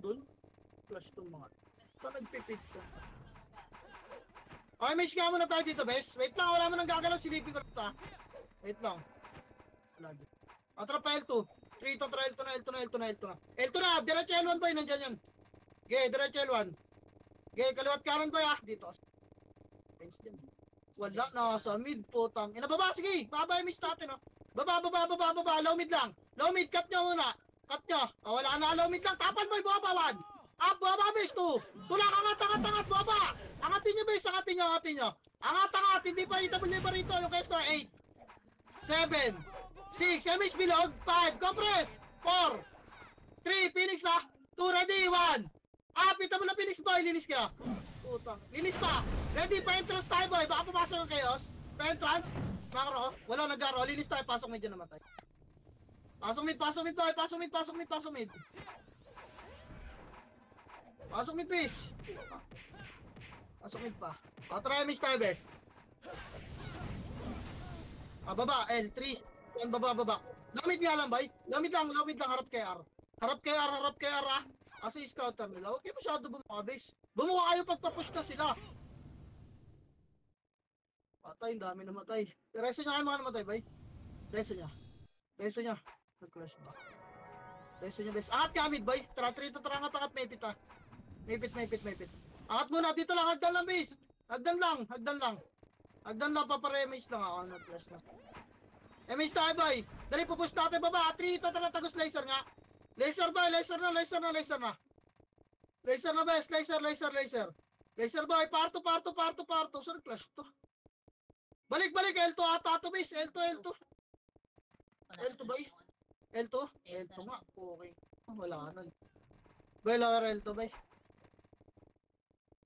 Doon. Flash itong mga. Ito nagpipit ko. O MH nga muna tayo dito base. Wait lang. Wala mo nang gagalaw. Silipin ko lang ta. Wait lang. Lagi. Atra pa L2. 3 to tra L2 na. L2 na. Diretso L1 boy. Nandyan yan. Okay, diretso L1. Okay, kaliwat kanan boy ah. Dito. Wala na sa mid putang. Baba sige. Baba yung miss natin oh. Baba. Low mid lang. Low mid cut nyo muna. Wala na low mid lang. Tapan boy. Baba 1. Up. Baba base 2. Tulak angat. Baba. Angatin nyo base. Angatin nyo. Angat. Hindi pa itabuli pa rito. Yung Kesto 8. 7. 6. MH bilog. 5. Compress. 4. 3. Phoenix ah. 2 ready. 1. Itabuli na Phoenix boy. Linis ka. Putang. Linis pa. Ready pa entrance tayo boy. Baka pumasok yung chaos. Pa entrance. Makro. Wala nag-aro. Linis tayo. Pasok mid dyan naman tayo. Pasok mid boy. Pasok mid. Pasok mid please. Pasok mid pa. Try miss tayo best. Baba. L3. Yan baba. Lamid nga lang boy. Lamid lang. Harap kay R ah. Kasi scouter nila. Huwag kayo masyado bumuka base. Bumuka kayo pagpapush na sila. Patay, dami namatay. Reso niya kayo mga namatay, bay. Reso niya. Nag-crash ba? Reso niya, best. Angat ka, mid, bay. Tara, angat, maypit ah. Maypit. Angat muna, dito lang, hagdan lang, base. Hagdan lang, paparemage lang ako. Nag-crash na. MH tayo, bay. Dali, pupush natin, baba. 3, tara, tagos laser nga. Laser, bay. Laser na. Laser na, best. Laser, boy. Parto. Saan clash to? Balik, L2 ata to base, L2 bay. L2 nga, okay. Wala na. Bay, lower L2 bay.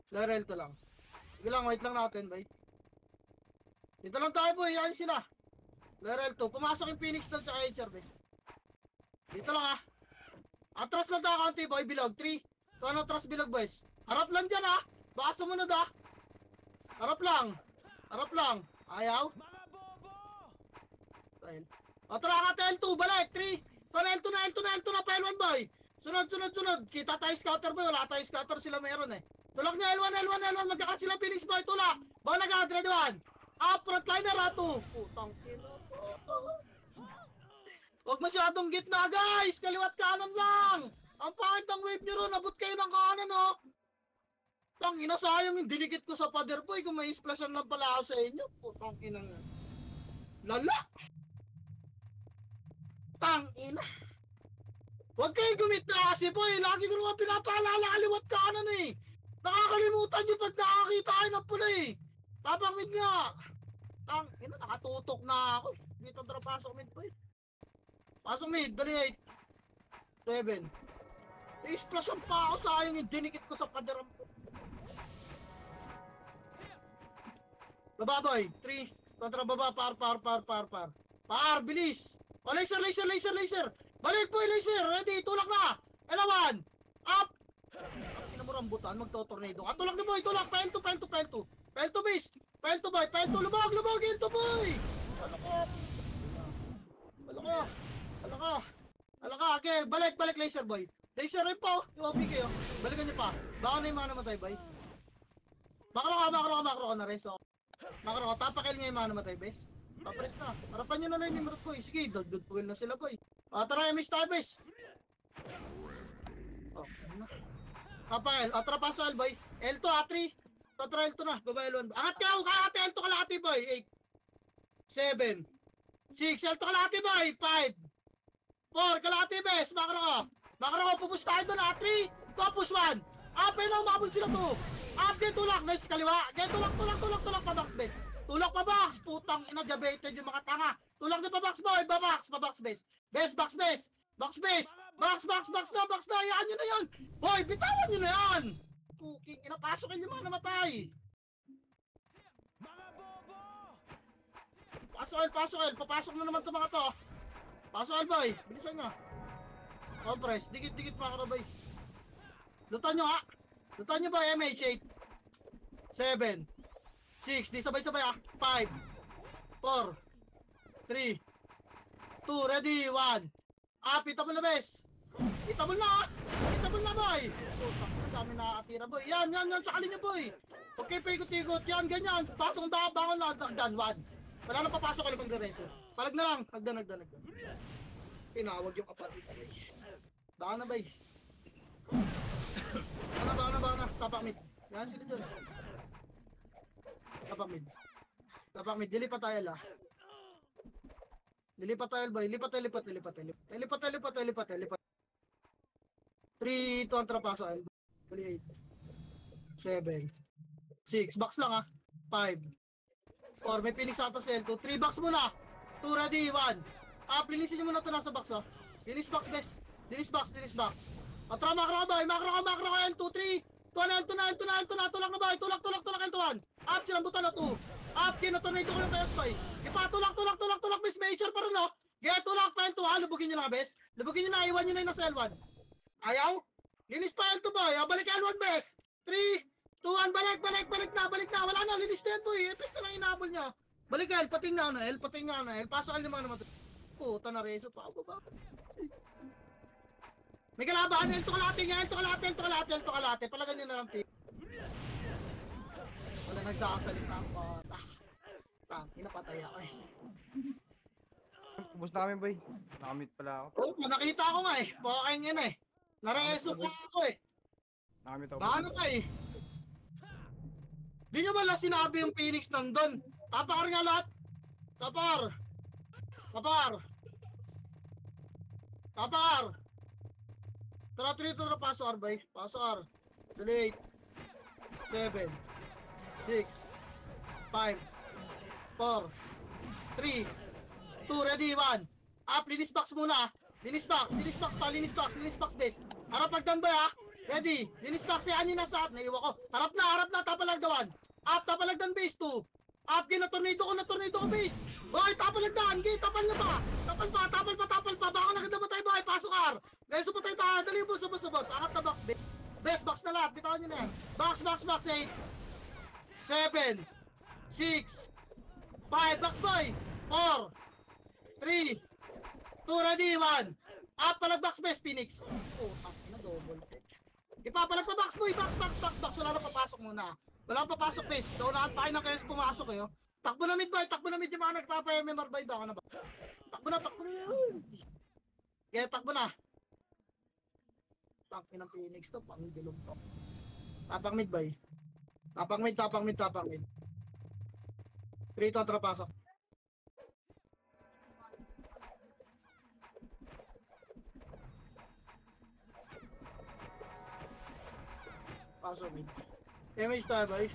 Lower L2 lang. Sige lang, wait lang natin bay. Dito lang tayo boy, yan sila. Lower L2, pumasok yung Phoenix doon tsaka HR base. Dito lang ah. Atras lang tayo kaunti boy, bilog, 3. Tuwan atras bilog boys. Harap lang dyan ah. Baka sumunod ah. Harap lang. Harap lang. Ayaw. O tara ka, L2. Balik. 3. L2 na, L2 na, L2 na. L1 boy. Sunod, sunod, sunod. Kita tayo scatter boy. Wala tayo scatter. Sila meron eh. Tulak niya L1, L1, L1. Magkaka sila Phoenix boy. Tulak. Bawa na ka. Red 1. Up. Frontliner ha. 2. Putang ina. Huwag masyadong gitna guys. Kaliwat kanan lang. Ang pangit ng wave nyo ron. Abot kayo ng kanan oh. Tang ina, sayang yung dinikit ko sa pader boy kung may splashan lang pala ako sa inyo. Putang ina nga. Lala! Tang ina. Huwag kayo gumita kasi boy. Lagi ko naman pinapaalala kaliwat kanan eh. Nakakalimutan nyo pag nakakita kayo ng pula eh. Tapang mid nga. Tang ina, nakatutok na ako. Dito tara pasok mid boy. Pasok mid, dali 8. 7. I-splashan pa ako, sayang yung dinikit ko sa pader. Baba boy, 3, kontra baba, par, bilis. O laser, laser, laser, laser. Balik boy, laser, ready, tulak na. Elawan, up. Inamurambutan, magto-tornado. Tulak na boy, tulak, P2 base. P2 boy, P2, lubog, L2 boy. Alaka, okay, balik, laser boy. Laser rin po, yung OP kayo. Balikan niyo pa. Baka na yung mga namatay boy. Makro ka na rin, so. Makro ka, tapakil nga yung mga namatay, bes. Papress na. Harapan nyo na lang yung nimrot, boy. Sige, dodod na sila, boy. Tara, MS tayo, bes. Ano? Tapakil. Tara, paso, boy. L2, A3. Tara, L2 na. Baba, L1. Angat ka, kakati, L2 kalahati, boy. 8. 7. 6. L2 kalahati, boy. 5. 4. Kalahati, bes. Makro ka. Pupus tayo doon, A3. Push 1. Apay na, umabot sila 2. Up, get tulak, nice, kaliwa. Get tulak, pa box base. Tulak pa box, putang ina, diabetes yung mga tanga. Tulak na pa box boy, pa box base. Box base. Box na, yan nyo na yan. Boy, bitawan nyo na yan. Puking ina, pasokin yung mga namatay. Pasok, papasok na naman ito mga to. Pasok, boy, bilisan nyo. Compress, dikit pa ka boy. Lutan nyo ha. Lutan nyo ba MH8? 7. 6. Di sabay-sabay ah. 5. 4. 3. 2. Ready. 1. Itabol na bes. Itabol na boy. Ang dami nakakatira boy. Yan. Sa kalin nyo boy. Okay, paikot-ikot. Yan, ganyan. Pasong bangon na. Hagdan. 1. Wala na papasok ka lang magre-reso. Palag na lang. Hagdan. Pinawag yung kapatid boy. Baka na boy. Baka na. Tapak mid. Yan sila dyan. Tapak mid. Dilipat tayo lah. Dilipat tayo boy. Lipat. 3, 2, ang trapaso. 8. 7. 6. Box lang ah. 5. 4. May Phoenix ata sa L2. 3 box muna. 2 ready. 1. Linisin nyo muna ito nasa box oh. Linis box best. Linis box. Atra, makro ka, L2, 3, 2, L2 na, tulak na boy, tulak, L2, 1. Up, sinambutan na 2. Up, kinatornado ko yung kayas boy. Tulak, bes, major pa rin, no? Get, tulak pa L2, ha, lubugin nyo na, bes. Lubugin nyo na, iwan nyo na yung nasa L1. Ayaw? Linis pa L2 boy, balik L1, bes. 3, 2, 1, balik na, wala na, linis na yan boy, epis na lang inabol niya. Balik L, pating na, L, pasok L yung mga naman. Puta na reso pa, ba? May kalaban, L2 kalate. Palagan nyo na lang, pick. Wala nagsasalita ang bata. Inapatay ako eh. Ubus na kami, boy. Nakamit pala ako. Nakita ko nga eh. Pokain yan eh. Nareso pa ako eh. Nakamit ako. Baka ka eh. Di nyo ba lang sinabi yung Phoenix nandun? Tapar nga lahat. Tapar. Tara, 3 to na paso R, bay. Paso R. 8. 7. 6. 5. 4. 3. 2. Ready, 1. Up, linis box muna. Linis box base. Harap pagdan ba ha? Ready. Linis box, yan yung nasa up. Naiwa ko. Harap na. Tapalagdawan. Up, tapalagdan base 2. Up, tornado ko base. Boy, tapalagdan. Tapal na ba? Tapal pa. Baka nakagdama tayo, boy. Pasok R. Reso pa tayo. Dali, boss. Angat na box, base box na lahat. Bitawan nyo na yan. Box, 8. 7. 6, 5, box boy, 4, 3, 2, ready, 1. Up, palag box best, Phoenix. Oh, na double. Ipapalag pa box boy, box. Wala na papasok muna. Wala na papasok best. Daunahan pa kayo ng kayas pumasok kayo. Takbo na mid boy, takbo na mid yung mga nagpapa-MMR boy. Baka na ba? Takbo na. Kaya takbo na. Tangin ng Phoenix to, pang bilog to. Tapang mid boy. Tapang mid. 3 to, pasok. Pasok mid. Damage tayo boy.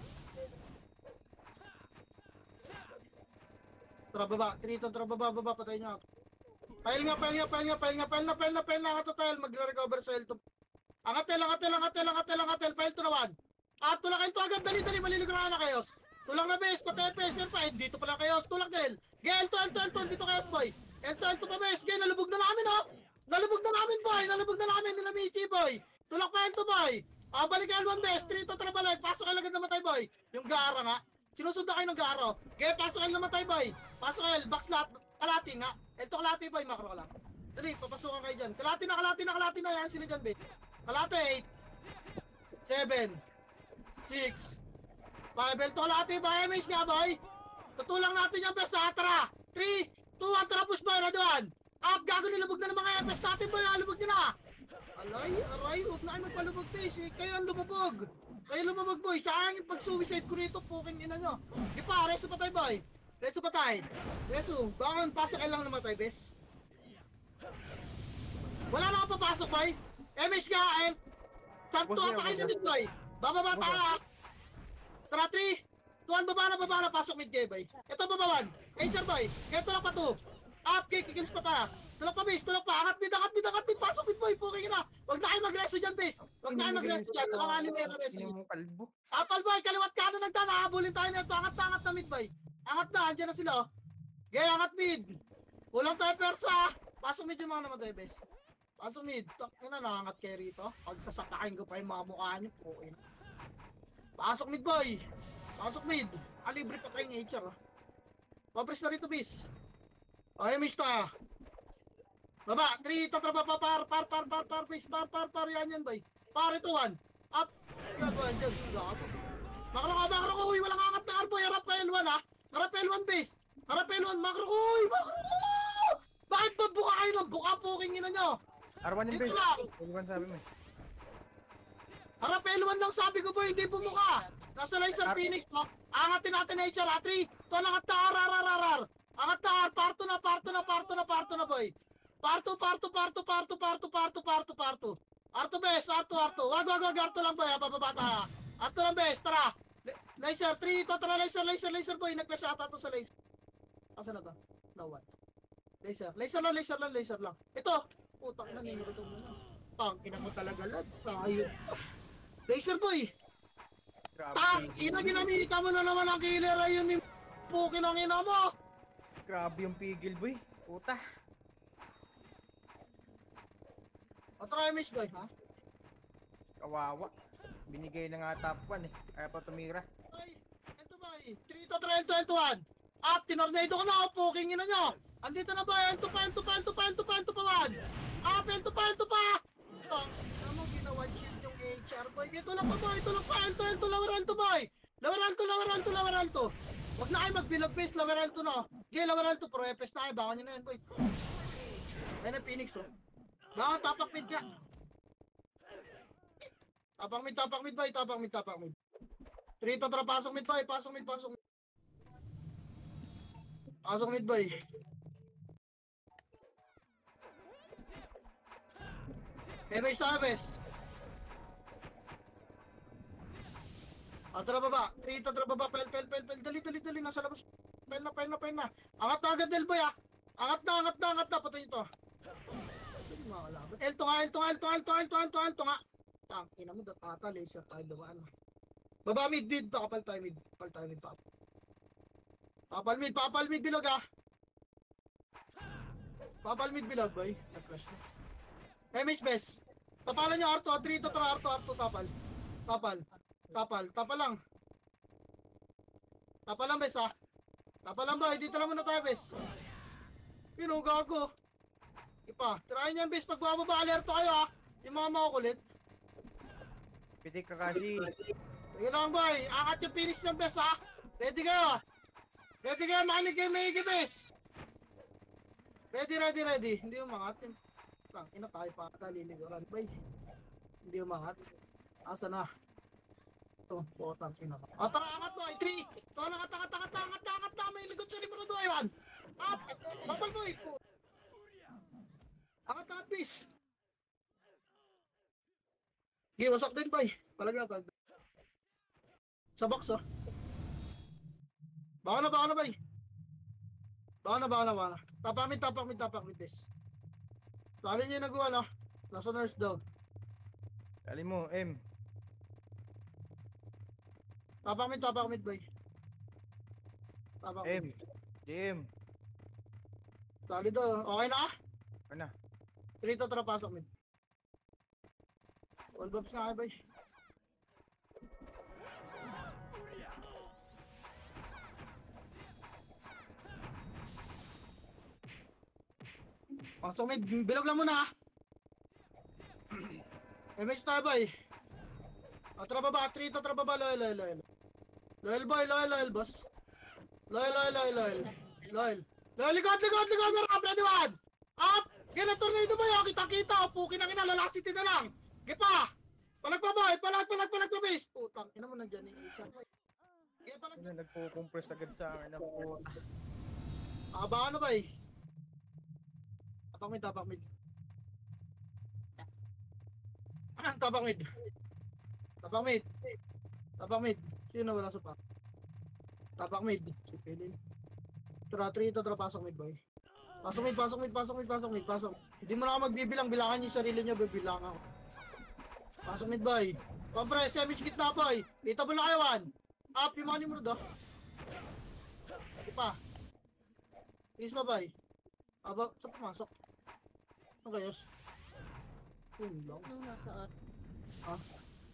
Tara baba, 3 to, baba, patay nyo. Pile nga, katotel, magre-recover sa L2. Angatel, pile to na 1. To lang kayo to agad, dali, maliligaran na kayo. Tulang na base, patay PSR pa, dito pala kayo, tulak din. L2, dito kayo boy. L2 pa base, nalubog na namin Nalubog na namin, nila Michi boy. Tulak pa L2 boy. Balik L1 base, 3 to trabalay, pasok kayo agad namatay boy. Yung gara nga, sinusunda kayo ng garo. Pasok kayo namatay boy. Pasok kayo, box lahat, kalati nga. L2 kalati boy, makro ka lang. Dali, papasukan kayo dyan. Kalati na yan sila dyan base. Kalati, 8, 7, 6, 5, L2 kalati ba, MH nga boy. Tutulang natin yung best, tara. 3, 2, 1, tara push boy, ready 1. Up, gago nilubog na ng mga FS natin boy, lubog nyo na. Aray, huwag na kayo magpalubog base, kayo ang lumabog. Kayo lumabog boy, sayang yung pag-suicide ko rito, puking ina nyo. Di pa, reso patay boy. Reso, bakit pasok kayo lang namatay bes? Wala na akong papasok boy. MH ka, Samto pa kayo nandun boy. Bababa tayo. Tara 3, 2, 1, baba na, pasok mid gay boy. Ito baba 1, HR boy, ito lang pa 2. Up, kick, kills pa tayo. Tulak pa base, angat mid, pasok mid boy, puking ina. Huwag na kayo mag-reso dyan base. Talanganin mo yung reso. Apal boy, kaliwat ka na nagdanahabulin tayo nito. Angat na mid boy. Angat na, andyan na sila Gay, angat mid. Kulang tayo persa. Pasok mid yung mga namatay base. Pasok mid, nangangat kayo rito. Pag sasapakin ko pa yung mga mukha nyo, pukin. Pasok mid boy. Libre pa tayong HR. Papres na rito base. Okay, mista. Baba, 3, tatraba pa, par, yan boy. Par, ito 1. Up. Gagawin dyan, gato. Makro ko, uy, walang angat na arboy. Harap L1 ha. Harap L1 base. Makro ko, uy, bakit ba buka kayo ng buka, puking ina nyo? R1 yung base. R1 sabi mo. Harap L1 lang sabi ko boy, hindi bumuka. Nasa Laser Phoenix, angatin natin na HR, 3, 2, angat na, arar. Angat na, parto na boy. Parto. Arto bes, Arto. Wag, Arto lang boy, bababa tayo. Arto lang bes, tara. Laser, 3, ito, tara, laser boy. Nag-flash ata to sa laser. Asa na to? No, what? Laser lang. Ito, putang na, nilutog mo na. Tangina mo talaga, lads. Ayun. Laser boy. Ginamita mo na naman ang killer, ayun yung pukin ang ina mo. Grabe yung pigil boy. Puta. Try miss boy, ha? Kawawa. Binigay na nga top 1 eh. Kaya pa tumira. Ay, ito boy. 3 to 1. Up, tinornado ko na, puking ina nyo. Andito na boy, L2 pa 1. Up, L2 pa. Ina mo, ginawan shield yung HR boy. Ito lang pa boy, L2, lower L2 boy. Lower L2. Huwag na kayo mag-bilog base, lower L2 na. Okay, lower L2, pro FS na kayo, baka nyo na yan boy. Ayan ang Phoenix oh. Baka tapak mid nga. Tapak mid boy, 3 to tara, pasok mid boy. Pasok mid boy. Damage tayo bes. Tara baba, 3 to tara baba, pel. Dali, nasa labas. Pel na. Angat na agad del boy ah. Angat na, patay ito. L2 nga. Tangina mo, datata, laser tayo dumaan. Baba mid, pakapal tayo mid. Papal mid bilog ah. Papal mid bilog boy. Nag-flash mo. MH best. Tapalan nyo Arto, 3 to tara, Arto, tapal. Tapal lang. Tapa lang, bes, ha? Tapa lang, boy. Dito lang muna tayo, bes. Yun, oh, gago. Ipa, tirahin niyo yan, bes. Pag bumaba, alerto kayo, ha? Yung mga makukulit. Pitik Kakashi. Sige lang, boy. Angat yung Phoenix ng bes, ha? Ready kayo? Ready kayo, makinig kayo, maigi, bes. Ready. Hindi umangat yun. Ina tayo pa ata, liliguran, boy. Hindi umangat. Asa na? Ito, botang ina. Tara, angat, boy. 3. Ito, angat na. May likod sa libro, boy. 1. Up! Babal, boy. Angat, please. Okay, wasak din, boy. Palagay. Sa box, oh. Baka na, boy. Baka na. Tapak mid, bes. Sali niyo yung nagawa, no? Nasa nurse down. Dali mo, M. Tapak mid, boy. Tapak M. mid. DM. Sali do. Okay na, ah? Ano? Rito, tara, pasok mid. All bobs nga, boy. Pasok mid, bilog lang muna, ah. Image tayo, boy. Tara baba, 3 to, tara baba, loyal. Loyal, boy, loyal, boss. Loyal. Likod, harap, ready, 1. Up! Gina, tornado, boy, oh, kita, pukin ang ina, lalaksit na lang. Gipa! Palag pa, boy, palag pa, base. Putang, ina mo nandyan ni HR, boy. Gina, palag. Ano, nagpo-compress agad sa akin. Ako. Baka ano, boy? Tapak mid. Tapak mid. Sino wala sa pa? Tapak mid. Si Pelin. Tara, 3 to, tara, pasok mid, boy. Pasok mid. Hindi mo na ako magbibilang. Bilangan niyo yung sarili niyo, bibilangan ako. Pasok mid, boy. Kompres, semis gitna, boy. Dito mo na kayo, 1. Up, yung mga nimro do. Ipa. Is mo, boy. Aba, saan pumasok? Ano kayos? Lang. Nung nasa at.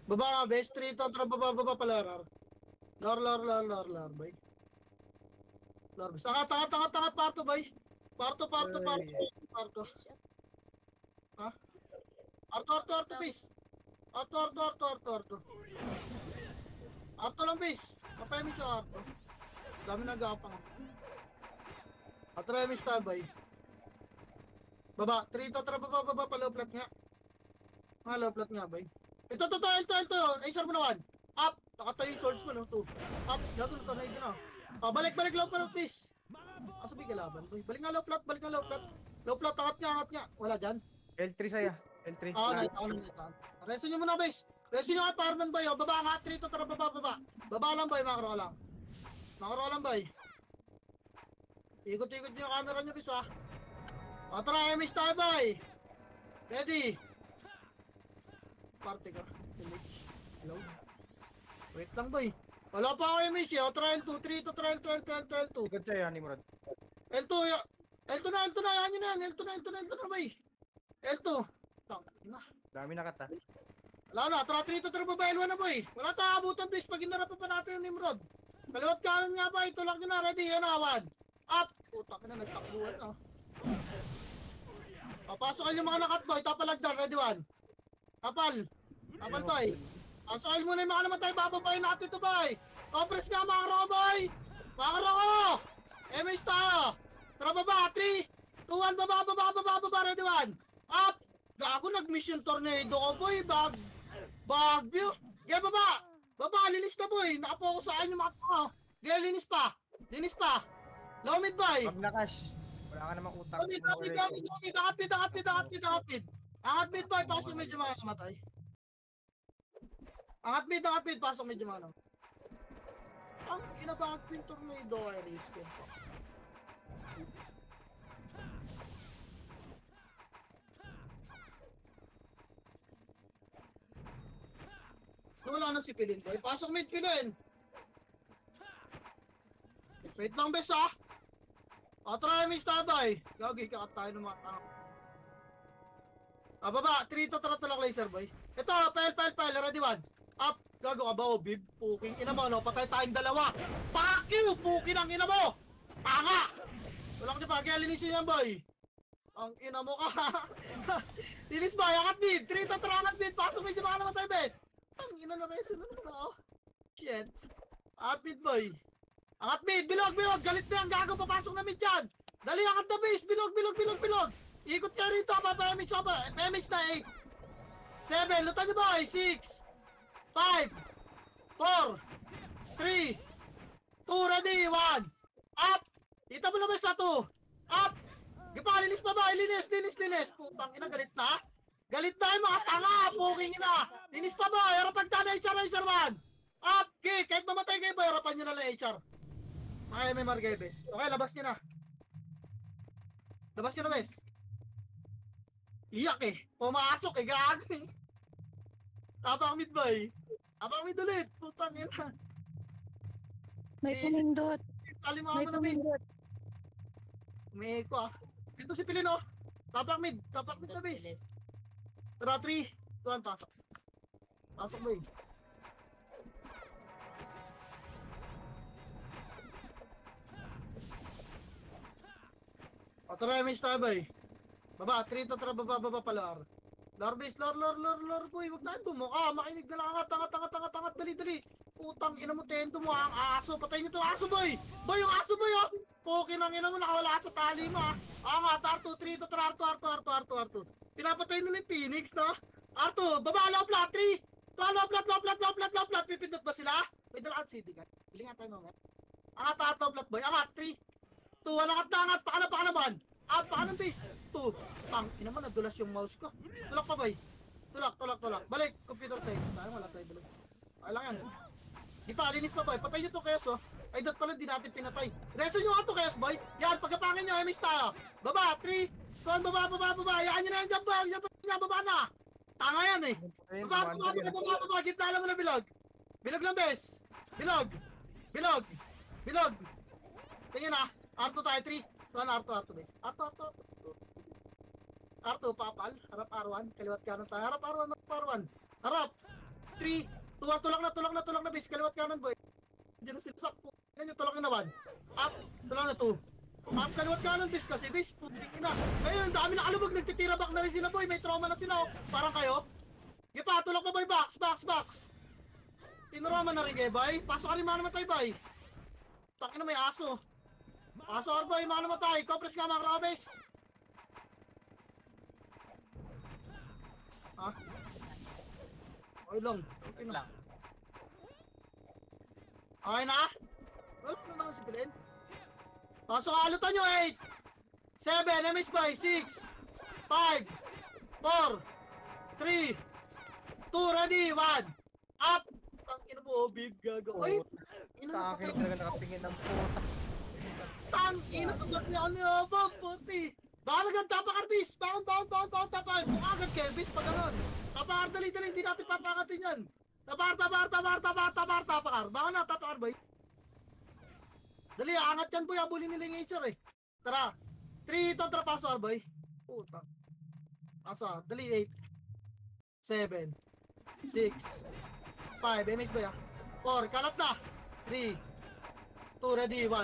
Baba nga, best 3 to, tara, baba pala, Lar, boy. Lar, tangat, parto, boy. Parto. Ha? Arto, base. Arto. Arto lang, base. Kapay mo siya, Arto. Dami nag-aapang. Atramis tayo, boy. Baba, 3 to, tara, baba, low flat nga. Low flat nga, boy. Ito, L2. Ay, sir mo na, 1. Up! Nakatayo yung swords mo, no? 2. Up! Gago, natanay din, ah. Balik, low flat, please. Sabi kalaban, boy. Balik nga low flat. Low flat, angat nga. Wala dyan. L3 saya. L3. Nakita ko. Reso nyo muna, boys. Reso nyo nga, fireman, boy. O, baba nga, 3 to, tara, baba. Baba lang, boy, makro lang, boy. Ikot-ikot nyo yung camera nyo, bis, ah. O, tara, emis tayo, boy. Ready. Parte ka. Hello. Wait lang, boy. Wala pa ako emis, eh. O, trial 2, 3 to, trial 2. Ikot sa'yo, Nimrod. L2 na, yan yun na yan. L2 na, boy. L2. Tangina. Dami na kata. Wala na, tara 3 to, tara baba, L1 na, boy. Wala tayo abutan, bis. Pag inarap pa natin yung Nimrod. Kaliwat kanan nga, boy. Tulak nyo na, ready. Yan na, 1. Up. Putak na, nagtakbuhan na. Papasokan yung mga nakat, boy. Tapalagdan, ready, 1. Tapal, boy. Pasokan muna yung mga namatay. Bababayin natin to, boy. Compress nga, makaro, boy. Makaro. MS tayo. Tara baba, 3, 2, 1, baba, ready, 1. Up. Gago, nag-mission tornado ko, boy. Bagyo. Gaya, baba, linis na, boy. Nakapokus saan yung mga to. Gaya, linis pa. Low mid, boy. Pag nakash. Wala ka namang utak. Angat mid. Angat mid, boy. Pasok medyo mga namatay. Angat mid. Pasok medyo mga namatay. Ang inabangat mid tornado ay risk ko. Wala na si Pilin, boy. Pasok mid, Pilin. Wait lang, bes, ah. Try miss tabay. Gagi, kakat tayo ng mga tanong. Baba. 3 to, tara lang, laser, boy. Ito, pile. Ready, 1. Up. Gago ka ba, oh, bib? Puking ina mo, no? Patay tayong dalawa. Fuck you! Puking ang ina mo! Tanga! Walang di pa, kaya linisin yan, boy. Ang ina mo ka. Linis boy, angat mid. 3 to 3, angat mid. Pasok medyo baka naman tayo, bes. Ang ina na rin, sino naman ako? Shit. Angat mid, boy. Angat mid, bilog, bilog. Galit na yan, gago, papasok na mid dyan. Dali, angat na base. Bilog, bilog, bilog, bilog. Ikot ka rito, papayamage ako. Damage na 8. 7, lutan nyo boy. 6. 5, 4, 3, 2, ready, 1. Up! Kita mo naman sa 2. Up! Gipa, linis pa ba? Linis, linis, linis. Putang ina, galit na. Galit na yung mga tanga, puking ina. Linis pa ba? Harapan ka na HR, HR 1. Up! Okay, kahit mamatay kayo ba, harapan nyo na lang HR. Okay, may Margebes. Okay, labas nyo na. Labas nyo na, bes. Iyak eh. Pumasok eh, gago eh. Tapang mid boy. Tapang mid ulit. Putang ina. May pumindot. Tali mo May ako na base. pumindot. May ko ah. Ito si Pilino. Tapang mid. Tapang mid na base. Tara 3. 2, pasok. Pasok boy. O tara, image tayo boy. Baba, 3 to tara, baba palar. Lor base, lor boy, wag na bumuka, makinig na lang, angat, dali. Putang ina mo, tento mo, ang aso, patayin niyo to aso boy. Boy, yung aso boy, oh. Pokin ang ina mo, nakawala sa tali mo, ah. Angat, R2, 3 to tara, R2. Pinapatay nila yung Phoenix, no? R2, baba, low plat, 3. Low plat, pipindot ba sila? May dalaan city, guys. Bili nga tayo mamaya. Angat, low plat boy, angat, 3. 2, angat, paka naman. Paka ng base. 2. Pang, ina mo, nadulas yung mouse ko. Tulak pa, boy. Tulak. Balik, computer side. Sayang, wala tayo balik. Okay lang yan. Di pa, linis pa, boy. Patay nyo to, Kayos, oh. Ay, dot pala, di natin pinatay. Reso nyo nga to, Kayos, boy. Yan, pagkapangin nyo, emis tayo. Baba, 3. 2, baba. Yan nyo na yan, dyan, baba na. Tanga yan, eh. Baba. Gitna lang mo na bilog. Bilog lang, bes. Bilog. Tingin na. R2 tayo, 3. R2 base. R2, papal. Harap R1. Kaliwat kanan tayo. Harap R1. Harap. 3, 2, tulak na base. Kaliwat kanan boy. Diyan na sila sakpo. Yan yung tulak na 1. Up. Tulak na 2. Up. Kaliwat kanan base kasi base. Putik ina. Ngayon, dami na kalubog. Nagtitira back na rin sila boy. May trauma na sila. Oh. Parang kayo. Gipa, tulak pa boy. Box. Tinurama na rin kayo boy. Pasok ka rin mga naman tayo boy. Takin na may aso. Aso boy, mga namatay. Compres nga mga krabes. Ha? Okay lang. Okay na. Okay na? Wala na naman si Pilin. So, alutan nyo 8. 7, MH by 6. 5. 4. 3. 2, ready, 1. Up. Tang ina mo, big gago. Ay, ina Sa akin talaga nakatingin ng puta. Tang ina, tubak niya kami, oh, puti. Balagan, tapakar, bis. Baon, tapakar. Kung agad kayo, bis, pag ganon. Tapakar, dali, hindi natin papakatin yan. Tapakar. Baon na, tapakar, boy. Dali, angat yan, boy. Abulin nila yung HR, eh. Tara. 3, ito, tara, paso, boy. Puta. Paso, dali, 8. 7. 6. 5, MS, boy, 4, kalat na. 3. 2, ready, 1.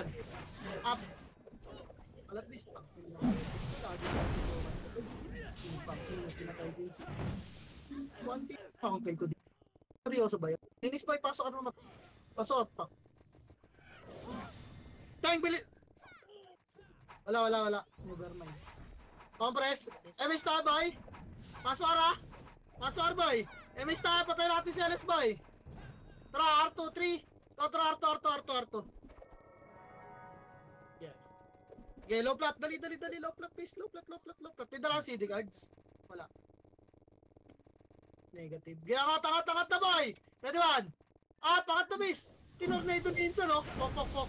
Up. Alat this. One thing. Akong kill ko dito. Seryoso ba yan? Linis pa, pasok ka naman. Pasok pa. Tang, bilit. Wala. Nevermind. Compress. MS tayo, boy. Pasok ara, boy. MS tayo, patay natin si LS, boy. Tara, R2, 3. Tara, R2. Okay, low plat. Dali. Low plat, please. Low plat. May dala CD cards. Wala. Negative. Kaya angat na boy. Ready, 1. Pangat na bis. Tinornado ni Insan, no? Pok.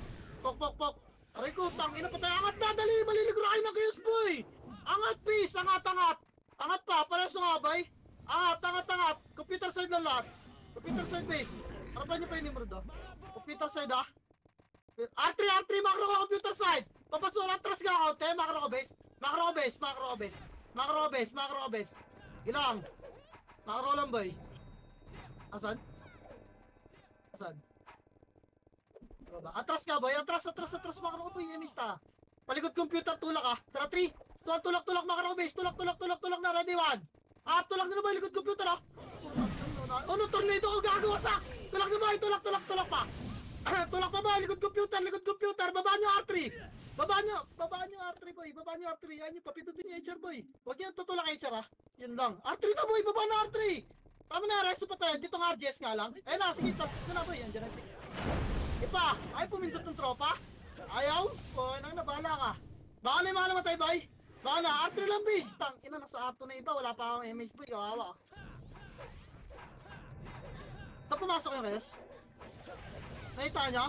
Aray ko, tangina patay. Angat na, dali. Maliligurahin na kayos, boy. Angat, bis. Angat. Angat pa. Pareso nga, boy. Angat. Computer side lang lahat. Computer side base. Harapan niyo pa yung numero do. Computer side, ah. R3, macro ko computer side. Papasok lang, atras ka ako, macro ko base. Gilang. Macro lang, boy. Asan? Saan? Baba. Atras ka, boy. Atras, makarong boy. Emista. Palikod computer, tulak ah. Tara, 3. Tulak, makarong base. Tulak na. Ready, 1. Tulak na boy. Likod computer ah. Ano, tornado ko gagawa sa? Tulak na boy. Tulak pa. Tulak pa boy. Likod computer. Baba nyo R3. Baba nyo R3 boy. Yan yung papindutin niya HR boy. Huwag nyo tutulak HR ah. Yun lang. R3 na boy. Baba na R3. Tama na, reso pa tayo. Dito ng RGS nga lang. Ayun na, sige. Ito na boy. Yan dyan. Ipa, ay pumindot ng tropa? Ayaw? O, nabahala ka. Baka na yung mga namatay, boy. Baka na, R3 lang, base. Tang, ina, nasa R2 na iba. Wala pa akong MH, boy. Kawawa. Ito pumasok yung res. Nakita niya?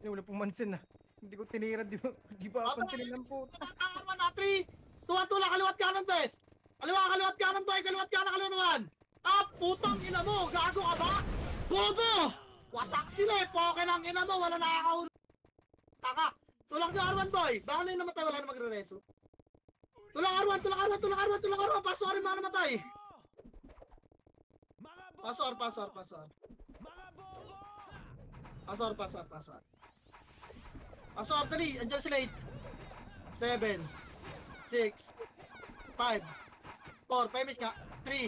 Wala pumansin na. Hindi ko tinira, di ba pansinin ng puta. Tama na, 3. Tuwa, kaliwat kanan, bes. Kaliwat kanan, boy. Kaliwat naman. Putang ina mo. Gago ka ba? Bobo! Wasak sila eh. Poke ng ina mo. Wala nakakaun. Taka. Tulak nyo R1, boy. Baka na yung namatay. Wala na magre-reso. Tulak R1. Paso R yung mga namatay. Paso R. Paso R, dali. Andiyan sila 8. 7. 6. 5. 4. Pemish nga. 3.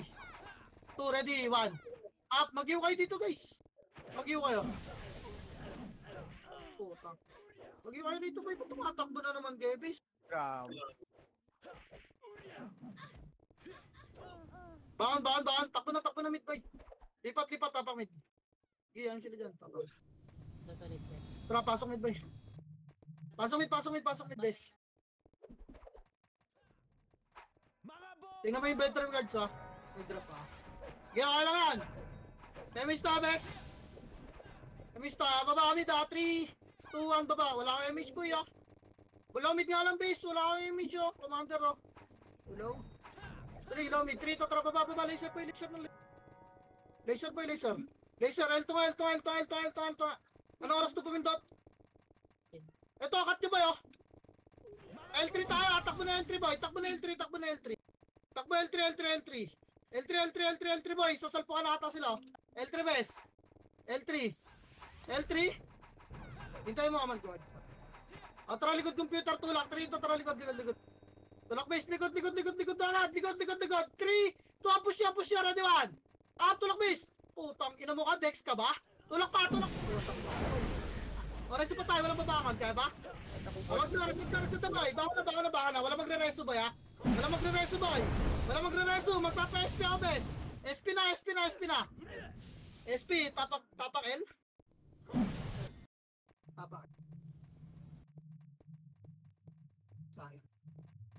2. Ready. 1. Up. Mag-iw kayo dito, guys. Mag-iw kayo. Putang. Mag-iw kayo dito, boy. Ba't tumatakbo na naman, Gebis? Grabe. Bakan. Takbo na mid, boy. Lipat, tapak mid. Iyan sila dyan. Tapak. Tara, pasok mid, boy. Pasok mid, guys. Tingnan mo yung bedroom guards, ha. May drop, ha. Gaya lang yan. Temista, Bex. Temista, baba kami, 3, 2, 1, baba. Wala kang image, boy, ah. Wala mid nga lang, base. Wala kang image, oh. Commander, oh. Hello? 3, low mid. 3, tatra, baba. Laser, boy. Laser, L2. Ano oras to pumindot? Ito, cut nyo, boy, oh. L3 tayo, takbo na L3, boy. Takbo na L3, boy. Sasalpo ka na ata sila, oh. L3, bes. L3. Hintay mo, Command God. Tara, likod computer, tulak. 3, tara, likod. Tulak, base, likod na agad. Likod. 3, 2, push ya, ready, 1. Tulak, base. Putang, ina mo ka, Dex ka ba? Tulak pa. Reso pa tayo, walang babangan, kaya ba? Wag na, reso na, boy. Baka na. Wala magre-reso, boy, ha? Wala magre-reso. Magpapa-SP ako, bes. SP na. SP, tapak L. Tapak. Sayang.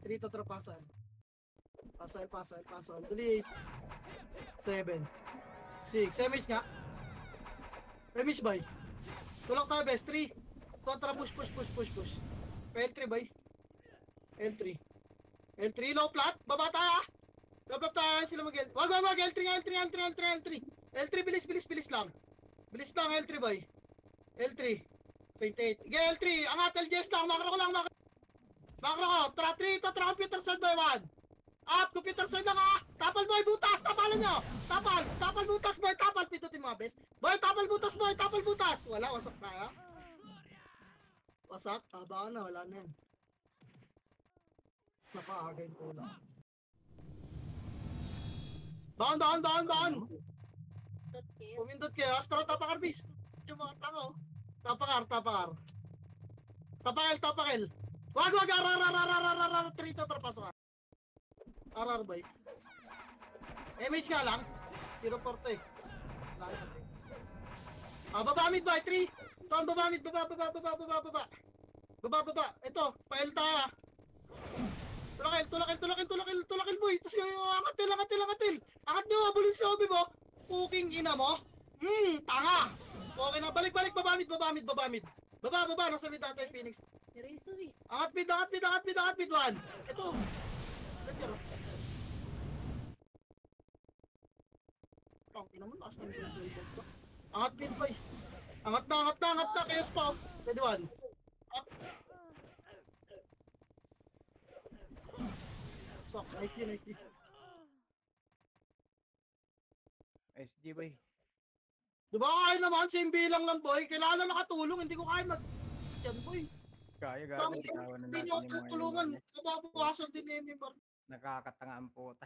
3 to trapasan. Paso L. Dali. 7. 6. Semish nga. Semish, boy. Tulak tayo, bes. 3. Kontra, push. L3, boy. L3, low flat. Baba tayo, ah. Low flat tayo, sila mag-L. Wag. L3, bilis lang. L3, boy. L3. 28. L3. Angat, LGS lang. Makro ko. Tara, 3. Tara, computer side, boy. 1. Up, computer side lang, ah. Tapal, boy, butas. Tapalan nyo. Tapal, butas, boy. Pindutin mga best. Boy, tapal, butas. Wala, wasak tayo. Wasak? Baka na, wala na yan. Napaaga yung tula. Baan! Pumindot kayo. Astra, tapakar, bis. Yung mga tanga, oh. Tapakar. Tapakal. Wag. Arar. 3 to trapaso ka. Arar, boy. MH nga lang. 0-4 eh. Baba mid, boy. 3. Ito, baba mid. Baba. Ito, pa-L tayo, ah. Tulakil, boy. Tapos yung angatil. Angat nyo, abulin si Obi mo. Puking ina mo. Tanga. Okay na, balik. Baba mid. Baba. Nasa mid natin, Phoenix. Angat mid. 1. Ito. Ina mo, lakas na mid. Angat mid, boy. Angat na. Chaos pa, oh. Ready, 1. Up. Nice D. SD, boy. Di ba kaya naman, same bilang lang boy. Kailangan na makatulong, hindi ko kaya mag... Yan boy. Kaya Tang- gago, bitawan na Hindi natin nyo yung mga tulungan. iwan. Mababawasan din eh. Nakakatanga ang puta.